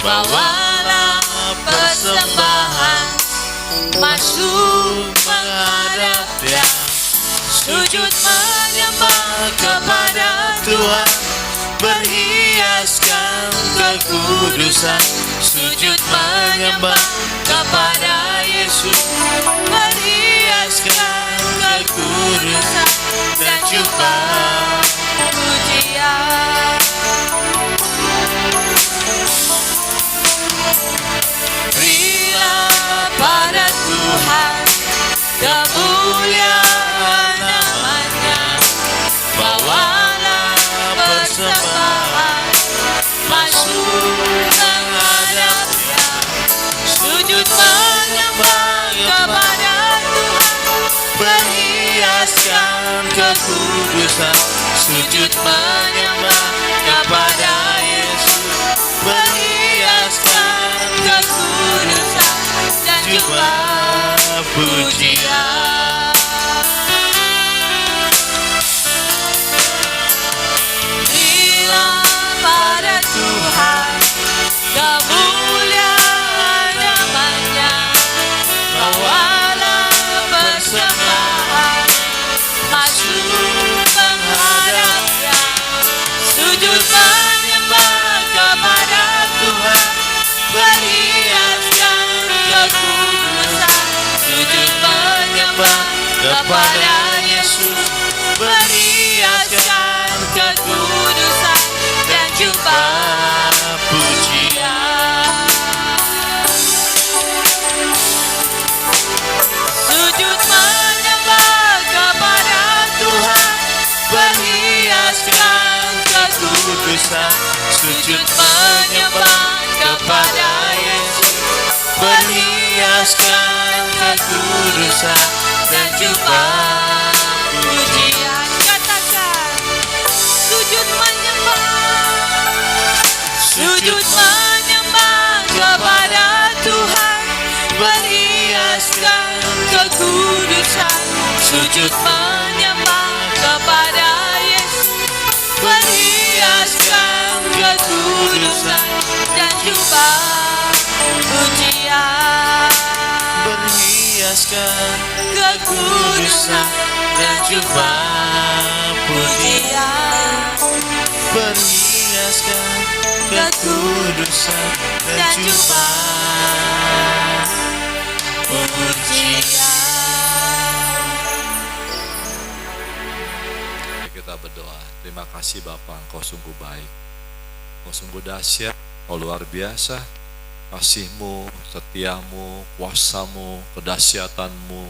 bawalah persembahan masuk menghadap Dia, sujud menyembah kepada Tuhan, berhiaskan kekudusan, sujud menyembah kepada Yesus, berhiaskan kekudusan dan juga pujian. Berilah pada Tuhan kemuliaan namanya, bawalah persembahan masuk menghadap Dia, sujud menyembah kepada Tuhan, berhiaskan kekudusan, sujud menyembah kepada Yesus, berhiaskan kekudusan dan juga pujian. Berilah pada Tuhan kemuliaan namanya, bawalah persembahan masuk menghadap Dia, sujud menyembah kepada Tuhan, berhiaskan kekudusan, sujud menyembah kepada Yesus, berhiaskan kekudusan dan juga pujian. Perhiaskan kekudusan dan jubah pujian. Katakan, sujud menyembah. Sujud menyembah kepada Tuhan. Perhiaskan kekudusan. Sujud menyembah kepada Yesus. Perhiaskan kekudusan dan jubah pujian. Berhiaskan kekudusan dan jubah pujian. Berhiaskan kekudusan dan jubah pujian. Kita berdoa. Terima kasih Bapa, Engkau sungguh baik, Engkau sungguh dahsyat, Engkau luar biasa. Kasih-Mu, setiamu, kuasa-Mu, kedahsyatanmu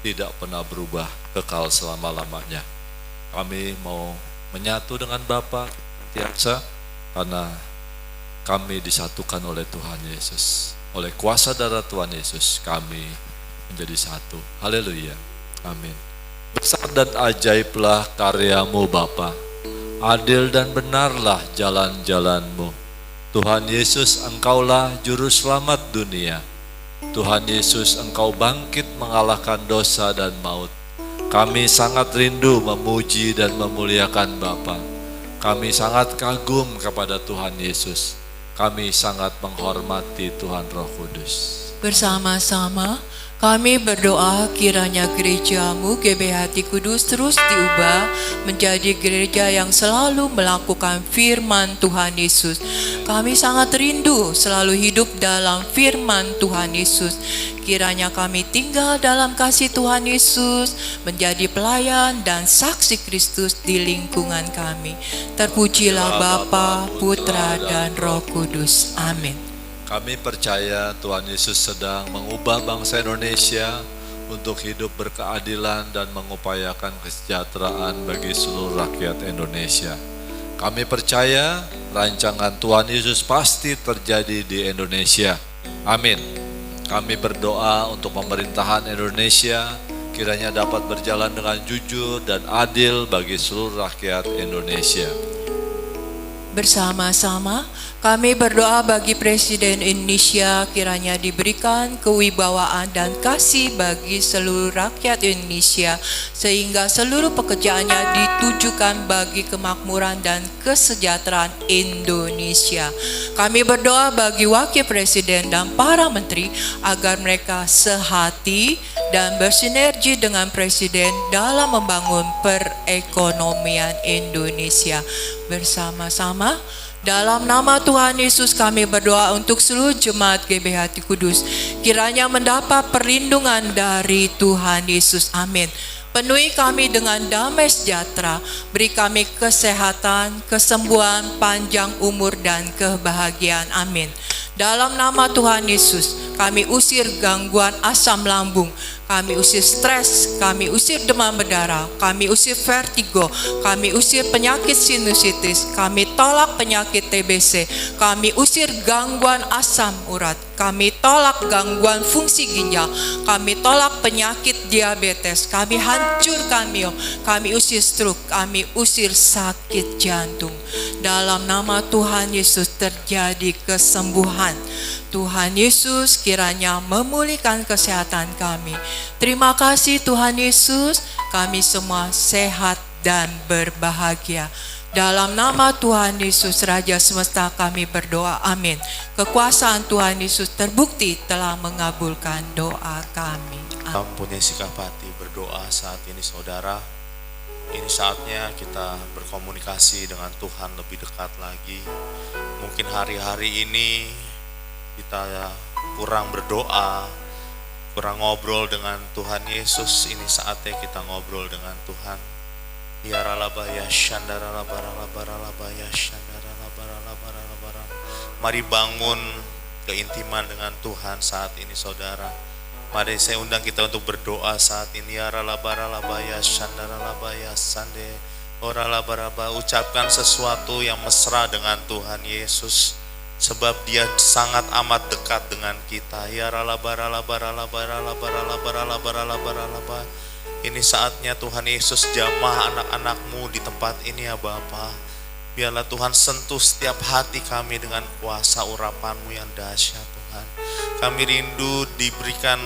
tidak pernah berubah, kekal selama-lamanya. Kami mau menyatu dengan Bapa tiasa karena kami disatukan oleh Tuhan Yesus. Oleh kuasa darah Tuhan Yesus kami menjadi satu. Haleluya. Amin. Besar dan ajaiblah karya-Mu Bapa. Adil dan benarlah jalan-jalan-Mu. Tuhan Yesus, Engkaulah juru selamat dunia. Tuhan Yesus, Engkau bangkit mengalahkan dosa dan maut. Kami sangat rindu memuji dan memuliakan Bapa. Kami sangat kagum kepada Tuhan Yesus. Kami sangat menghormati Tuhan Roh Kudus. Bersama-sama kami berdoa kiranya gereja-Mu GBHT Kudus terus diubah menjadi gereja yang selalu melakukan firman Tuhan Yesus. Kami sangat rindu selalu hidup dalam firman Tuhan Yesus. Kiranya kami tinggal dalam kasih Tuhan Yesus, menjadi pelayan dan saksi Kristus di lingkungan kami. Terpujilah Bapa, Putra, dan Roh Kudus. Amin. Kami percaya Tuhan Yesus sedang mengubah bangsa Indonesia untuk hidup berkeadilan dan mengupayakan kesejahteraan bagi seluruh rakyat Indonesia. Kami percaya rancangan Tuhan Yesus pasti terjadi di Indonesia. Amin. Kami berdoa untuk pemerintahan Indonesia kiranya dapat berjalan dengan jujur dan adil bagi seluruh rakyat Indonesia. Bersama-sama kami berdoa bagi Presiden Indonesia kiranya diberikan kewibawaan dan kasih bagi seluruh rakyat Indonesia sehingga seluruh pekerjaannya ditujukan bagi kemakmuran dan kesejahteraan Indonesia. Kami berdoa bagi Wakil Presiden dan para menteri agar mereka sehati dan bersinergi dengan Presiden dalam membangun perekonomian Indonesia. Bersama-sama dalam nama Tuhan Yesus kami berdoa untuk seluruh jemaat GBHT Kudus kiranya mendapat perlindungan dari Tuhan Yesus. Amin. Penuhi kami dengan damai sejahtera, beri kami kesehatan, kesembuhan, panjang umur dan kebahagiaan. Amin. Dalam nama Tuhan Yesus kami usir gangguan asam lambung, kami usir stres, kami usir demam berdarah, kami usir vertigo, kami usir penyakit sinusitis, kami tolak penyakit TBC, kami usir gangguan asam urat, kami tolak gangguan fungsi ginjal, kami tolak penyakit diabetes, kami hancurkan miom, kami usir stroke, kami usir sakit jantung. Dalam nama Tuhan Yesus terjadi kesembuhan. Tuhan Yesus kiranya memulihkan kesehatan kami. Terima kasih Tuhan Yesus, kami semua sehat dan berbahagia. Dalam nama Tuhan Yesus Raja Semesta kami berdoa, amin. Kekuasaan Tuhan Yesus terbukti telah mengabulkan doa kami. Punya sikap hati berdoa saat ini saudara. Ini saatnya kita berkomunikasi dengan Tuhan lebih dekat lagi. Mungkin hari-hari ini kita kurang berdoa, kurang ngobrol dengan Tuhan Yesus. Ini saatnya kita ngobrol dengan Tuhan. Ya ralabaya shandara labaralabaya shandara labaralabara. Mari bangun keintiman dengan Tuhan saat ini saudara. Mari saya undang kita untuk berdoa saat ini. Ya ralabaralabaya shandara labaya sande. Oralabaraba, ucapkan sesuatu yang mesra dengan Tuhan Yesus. sebab dia sangat amat dekat dengan kita. Ya ralabaralabaralabaralabaralabaralabaralabaralabaralaba. Ini saatnya Tuhan Yesus jamah anak-anak-Mu di tempat ini ya Bapa. Biarlah Tuhan sentuh setiap hati kami dengan kuasa urapan-Mu yang dahsyat Tuhan. Kami rindu diberikan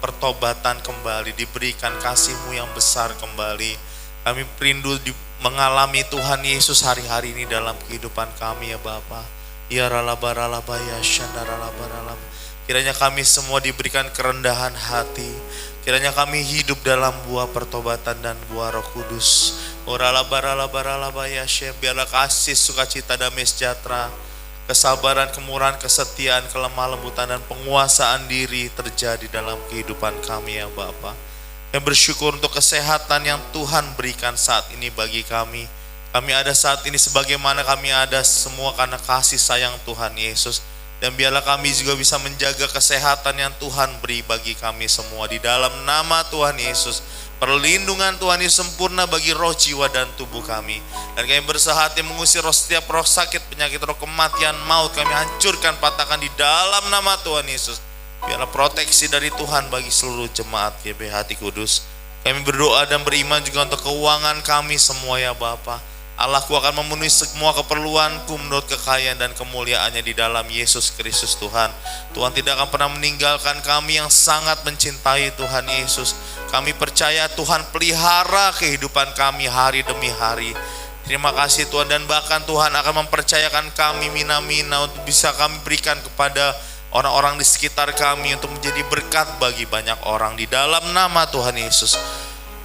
pertobatan kembali, diberikan kasih-Mu yang besar kembali. Kami rindu mengalami Tuhan Yesus hari-hari ini dalam kehidupan kami ya Bapa. Ya ralabaralaba ya syandaralabaralaba. Kiranya kami semua diberikan kerendahan hati. Kiranya kami hidup dalam buah pertobatan dan buah Roh Kudus. Oralabaralabaralaba ya syekh. Biarlah kasih, sukacita, damai sejahtera, kesabaran, kemurahan, kesetiaan, kelemah lembutan, dan penguasaan diri terjadi dalam kehidupan kami ya Bapa. Kami bersyukur untuk kesehatan yang Tuhan berikan saat ini bagi kami. Kami ada saat ini sebagaimana kami ada semua karena kasih sayang Tuhan Yesus. Dan biarlah kami juga bisa menjaga kesehatan yang Tuhan beri bagi kami semua. Di dalam nama Tuhan Yesus, perlindungan Tuhan Yesus sempurna bagi roh, jiwa, dan tubuh kami. Dan kami bersehati mengusir setiap roh sakit, penyakit, roh kematian, maut. Kami hancurkan, patahkan di dalam nama Tuhan Yesus. Biarlah proteksi dari Tuhan bagi seluruh jemaat GBH Hati Kudus. Kami berdoa dan beriman juga untuk keuangan kami semua ya Bapa. Allahku akan memenuhi semua keperluanku menurut kekayaan dan kemuliaannya di dalam Yesus Kristus Tuhan. Tuhan tidak akan pernah meninggalkan kami yang sangat mencintai Tuhan Yesus. Kami percaya Tuhan pelihara kehidupan kami hari demi hari. Terima kasih Tuhan, dan bahkan Tuhan akan mempercayakan kami mina-mina untuk bisa kami berikan kepada orang-orang di sekitar kami untuk menjadi berkat bagi banyak orang di dalam nama Tuhan Yesus.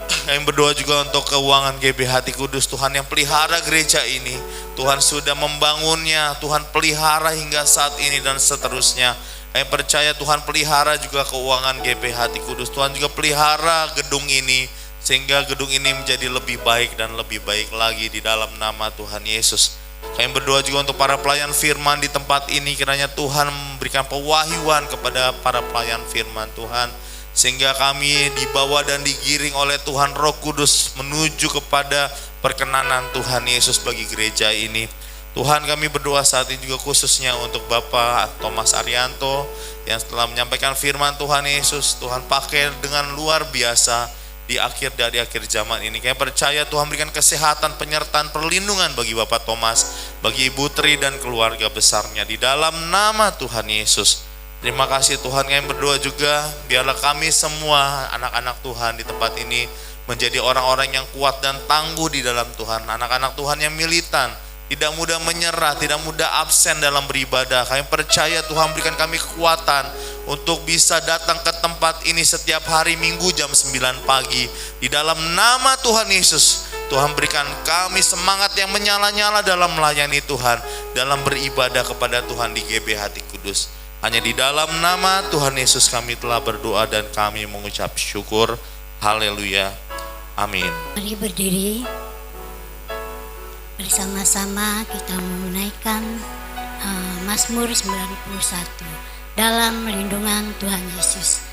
Kami berdoa juga untuk keuangan GBH Hati Kudus. Tuhan yang pelihara gereja ini, Tuhan sudah membangunnya, Tuhan pelihara hingga saat ini dan seterusnya. Kami percaya Tuhan pelihara juga keuangan GBH Hati Kudus. Tuhan juga pelihara gedung ini sehingga gedung ini menjadi lebih baik dan lebih baik lagi di dalam nama Tuhan Yesus. Kami berdoa juga untuk para pelayan firman di tempat ini. Kiranya Tuhan memberikan pewahyuan kepada para pelayan firman Tuhan, sehingga kami dibawa dan digiring oleh Tuhan Roh Kudus menuju kepada perkenanan Tuhan Yesus bagi gereja ini. Tuhan, kami berdoa saat ini juga khususnya untuk Bapak Thomas Arianto yang telah menyampaikan firman Tuhan Yesus. Tuhan pakai dengan luar biasa di akhir zaman ini. Kami percaya Tuhan berikan kesehatan, penyertaan, perlindungan bagi Bapak Thomas, bagi Ibu Tri dan keluarga besarnya di dalam nama Tuhan Yesus. Terima kasih Tuhan. Kami berdoa juga biarlah kami semua anak-anak Tuhan di tempat ini menjadi orang-orang yang kuat dan tangguh di dalam Tuhan. Anak-anak Tuhan yang militan, tidak mudah menyerah, tidak mudah absen dalam beribadah. Kami percaya Tuhan berikan kami kekuatan untuk bisa datang ke tempat ini setiap hari Minggu jam 9 pagi. Di dalam nama Tuhan Yesus, Tuhan berikan kami semangat yang menyala-nyala dalam melayani Tuhan, dalam beribadah kepada Tuhan di GBH Hati Kudus. Hanya di dalam nama Tuhan Yesus kami telah berdoa dan kami mengucap syukur. Haleluya. Amin. Mari berdiri. Bersama-sama kita menaikkan Mazmur 91 dalam lindungan Tuhan Yesus.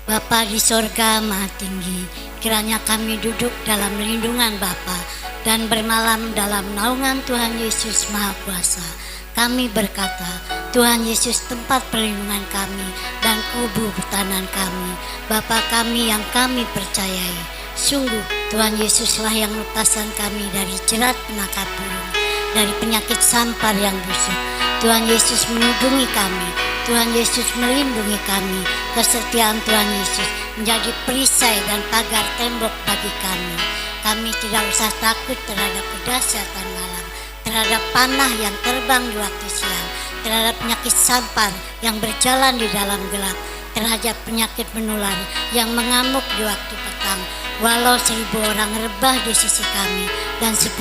Bapa di sorga maha tinggi, kiranya kami duduk dalam lindungan Bapa dan bermalam dalam naungan Tuhan Yesus Maha Kuasa. Kami berkata, Tuhan Yesus tempat perlindungan kami dan kubu pertahanan kami, Bapa kami yang kami percayai. Sungguh Tuhan Yesuslah yang lepasan kami dari jerat penangkap burung, dari penyakit sampar yang busuk. Tuhan Yesus melindungi kami, Tuhan Yesus melindungi kami. Kesetiaan Tuhan Yesus menjadi perisai dan pagar tembok bagi kami. Kami tidak usah takut terhadap kedahsyatan malam, terhadap panah yang terbang di waktu siang, terhadap penyakit sampar yang berjalan di dalam gelap, terhadap penyakit menular yang mengamuk di waktu petang. Walau 1000 orang rebah di sisi kami dan 10.000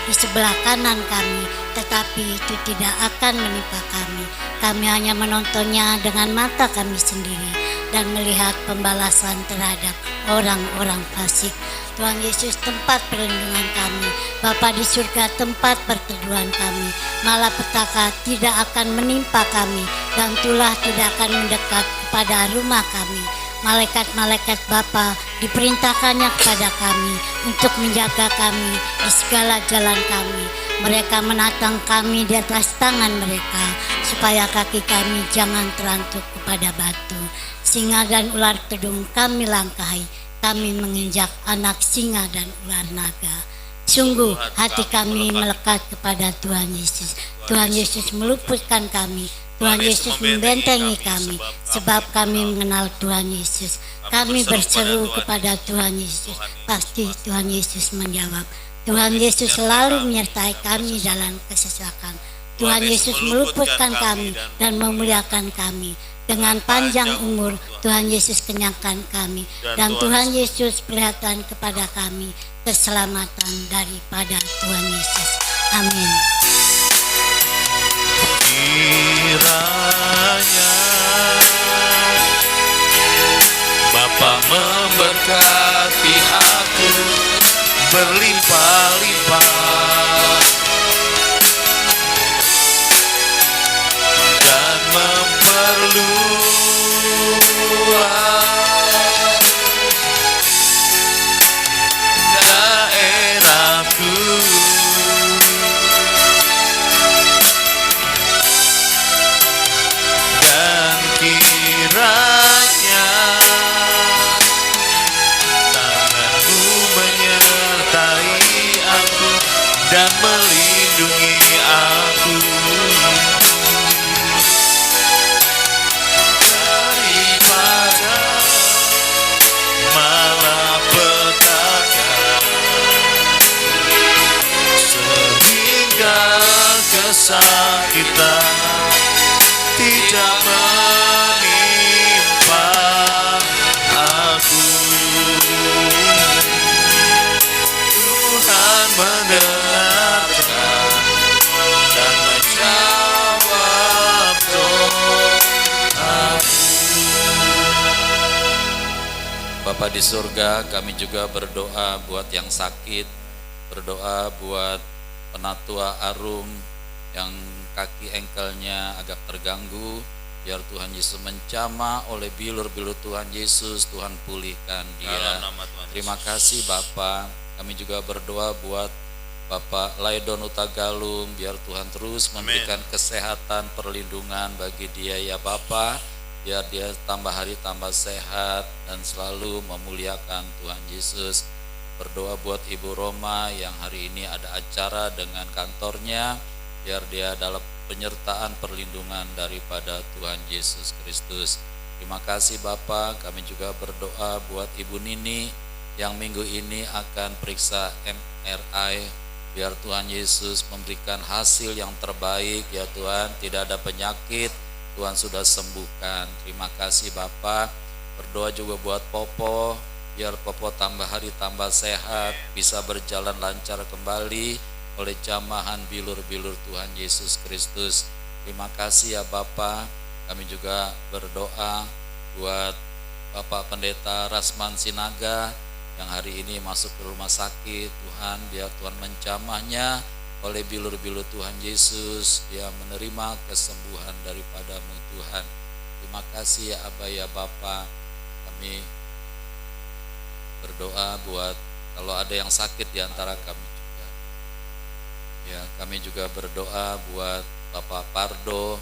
di sebelah kanan kami, tetapi itu tidak akan menimpa kami. Kami hanya menontonnya dengan mata kami sendiri dan melihat pembalasan terhadap orang-orang fasik. Tuhan Yesus tempat perlindungan kami, Bapa di surga tempat perteduhan kami. Malapetaka tidak akan menimpa kami dan tulah tidak akan mendekat kepada rumah kami. Malaikat-malaikat Bapa diperintahkannya kepada kami untuk menjaga kami di segala jalan kami. Mereka menatang kami di atas tangan mereka, supaya kaki kami jangan terantuk kepada batu. Singa dan ular kedung kami langkahi, kami menginjak anak singa dan ular naga. Sungguh hati kami melekat kepada Tuhan Yesus. Tuhan Yesus meluputkan kami. Tuhan Yesus membentengi kami, sebab kami mengenal Tuhan Yesus. Kami berseru kepada Tuhan Yesus, pasti Tuhan Yesus menjawab. Tuhan Yesus selalu menyertai kami dalam kesesakan. Tuhan Yesus meluputkan kami dan memuliakan kami. Dengan panjang umur, Tuhan Yesus kenyangkan kami. Dan Tuhan Yesus perhatian kepada kami keselamatan daripada Tuhan Yesus. Amin. Kiranya Bapa memberkati aku berlimpah-limpah dan memperluas daerahku. Dan kiranya tanganmu menyertai aku dan melindungi aku daripada malapetaka, sehingga kesakitan tidak menimpa aku. Tuhan mendengarkan dan menjawab doaku. Bapa di surga, kami juga berdoa buat yang sakit, berdoa buat penatua Arum yang kaki engkelnya agak terganggu, biar Tuhan Yesus menjamah oleh bilur-bilur Tuhan Yesus, Tuhan pulihkan dia. Terima kasih Bapa. Kami juga berdoa buat Bapak Laidon Utagalung, biar Tuhan terus memberikan kesehatan, perlindungan bagi dia ya Bapa, biar dia tambah hari tambah sehat dan selalu memuliakan Tuhan Yesus. Berdoa buat Ibu Roma yang hari ini ada acara dengan kantornya, biar dia dalam penyertaan perlindungan daripada Tuhan Yesus Kristus. Terima kasih Bapak. Kami juga berdoa buat Ibu Nini yang minggu ini akan periksa MRI, biar Tuhan Yesus memberikan hasil yang terbaik ya Tuhan, tidak ada penyakit, Tuhan sudah sembuhkan. Terima kasih Bapak. Berdoa juga buat Popo, biar Popo tambah hari tambah sehat, bisa berjalan lancar kembali oleh jamahan bilur-bilur Tuhan Yesus Kristus. Terima kasih ya Bapak. Kami juga berdoa buat Bapak Pendeta Rasman Sinaga yang hari ini masuk ke rumah sakit. Tuhan, biar Tuhan menjamahnya oleh bilur-bilur Tuhan Yesus, dia menerima kesembuhan daripada-Mu Tuhan. Terima kasih ya Aba ya Bapa. Kami berdoa buat kalau ada yang sakit di antara kami juga. Ya, kami juga berdoa buat Bapak Pardo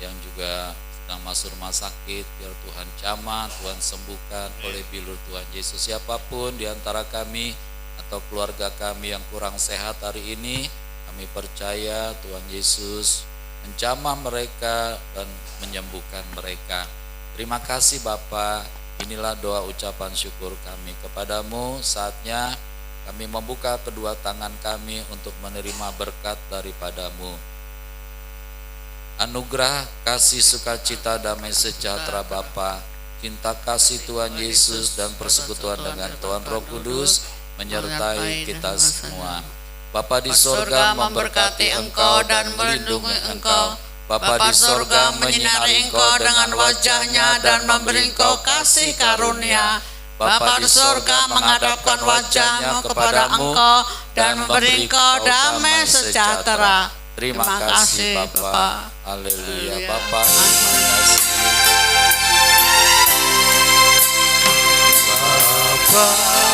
yang juga sedang masuk rumah sakit, biar Tuhan jamah, Tuhan sembuhkan oleh bilur Tuhan Yesus. Siapapun di antara kami atau keluarga kami yang kurang sehat hari ini, kami percaya Tuhan Yesus menjamah mereka dan menyembuhkan mereka. Terima kasih Bapa. Inilah doa ucapan syukur kami kepadamu. Saatnya kami membuka kedua tangan kami untuk menerima berkat daripadamu. Anugerah, kasih, sukacita, damai sejahtera Bapa, cinta kasih Tuhan Yesus dan persekutuan dengan Tuhan Roh Kudus menyertai kita semua. Bapa di sorga memberkati engkau dan melindungi engkau. Bapa di sorga menyinari engkau dengan wajahnya dan memberi engkau kasih karunia. Bapa di sorga menghadapkan wajahnya kepada engkau dan memberi engkau damai sejahtera. Terima kasih Bapa. Haleluya Bapa. Terima kasih Bapa.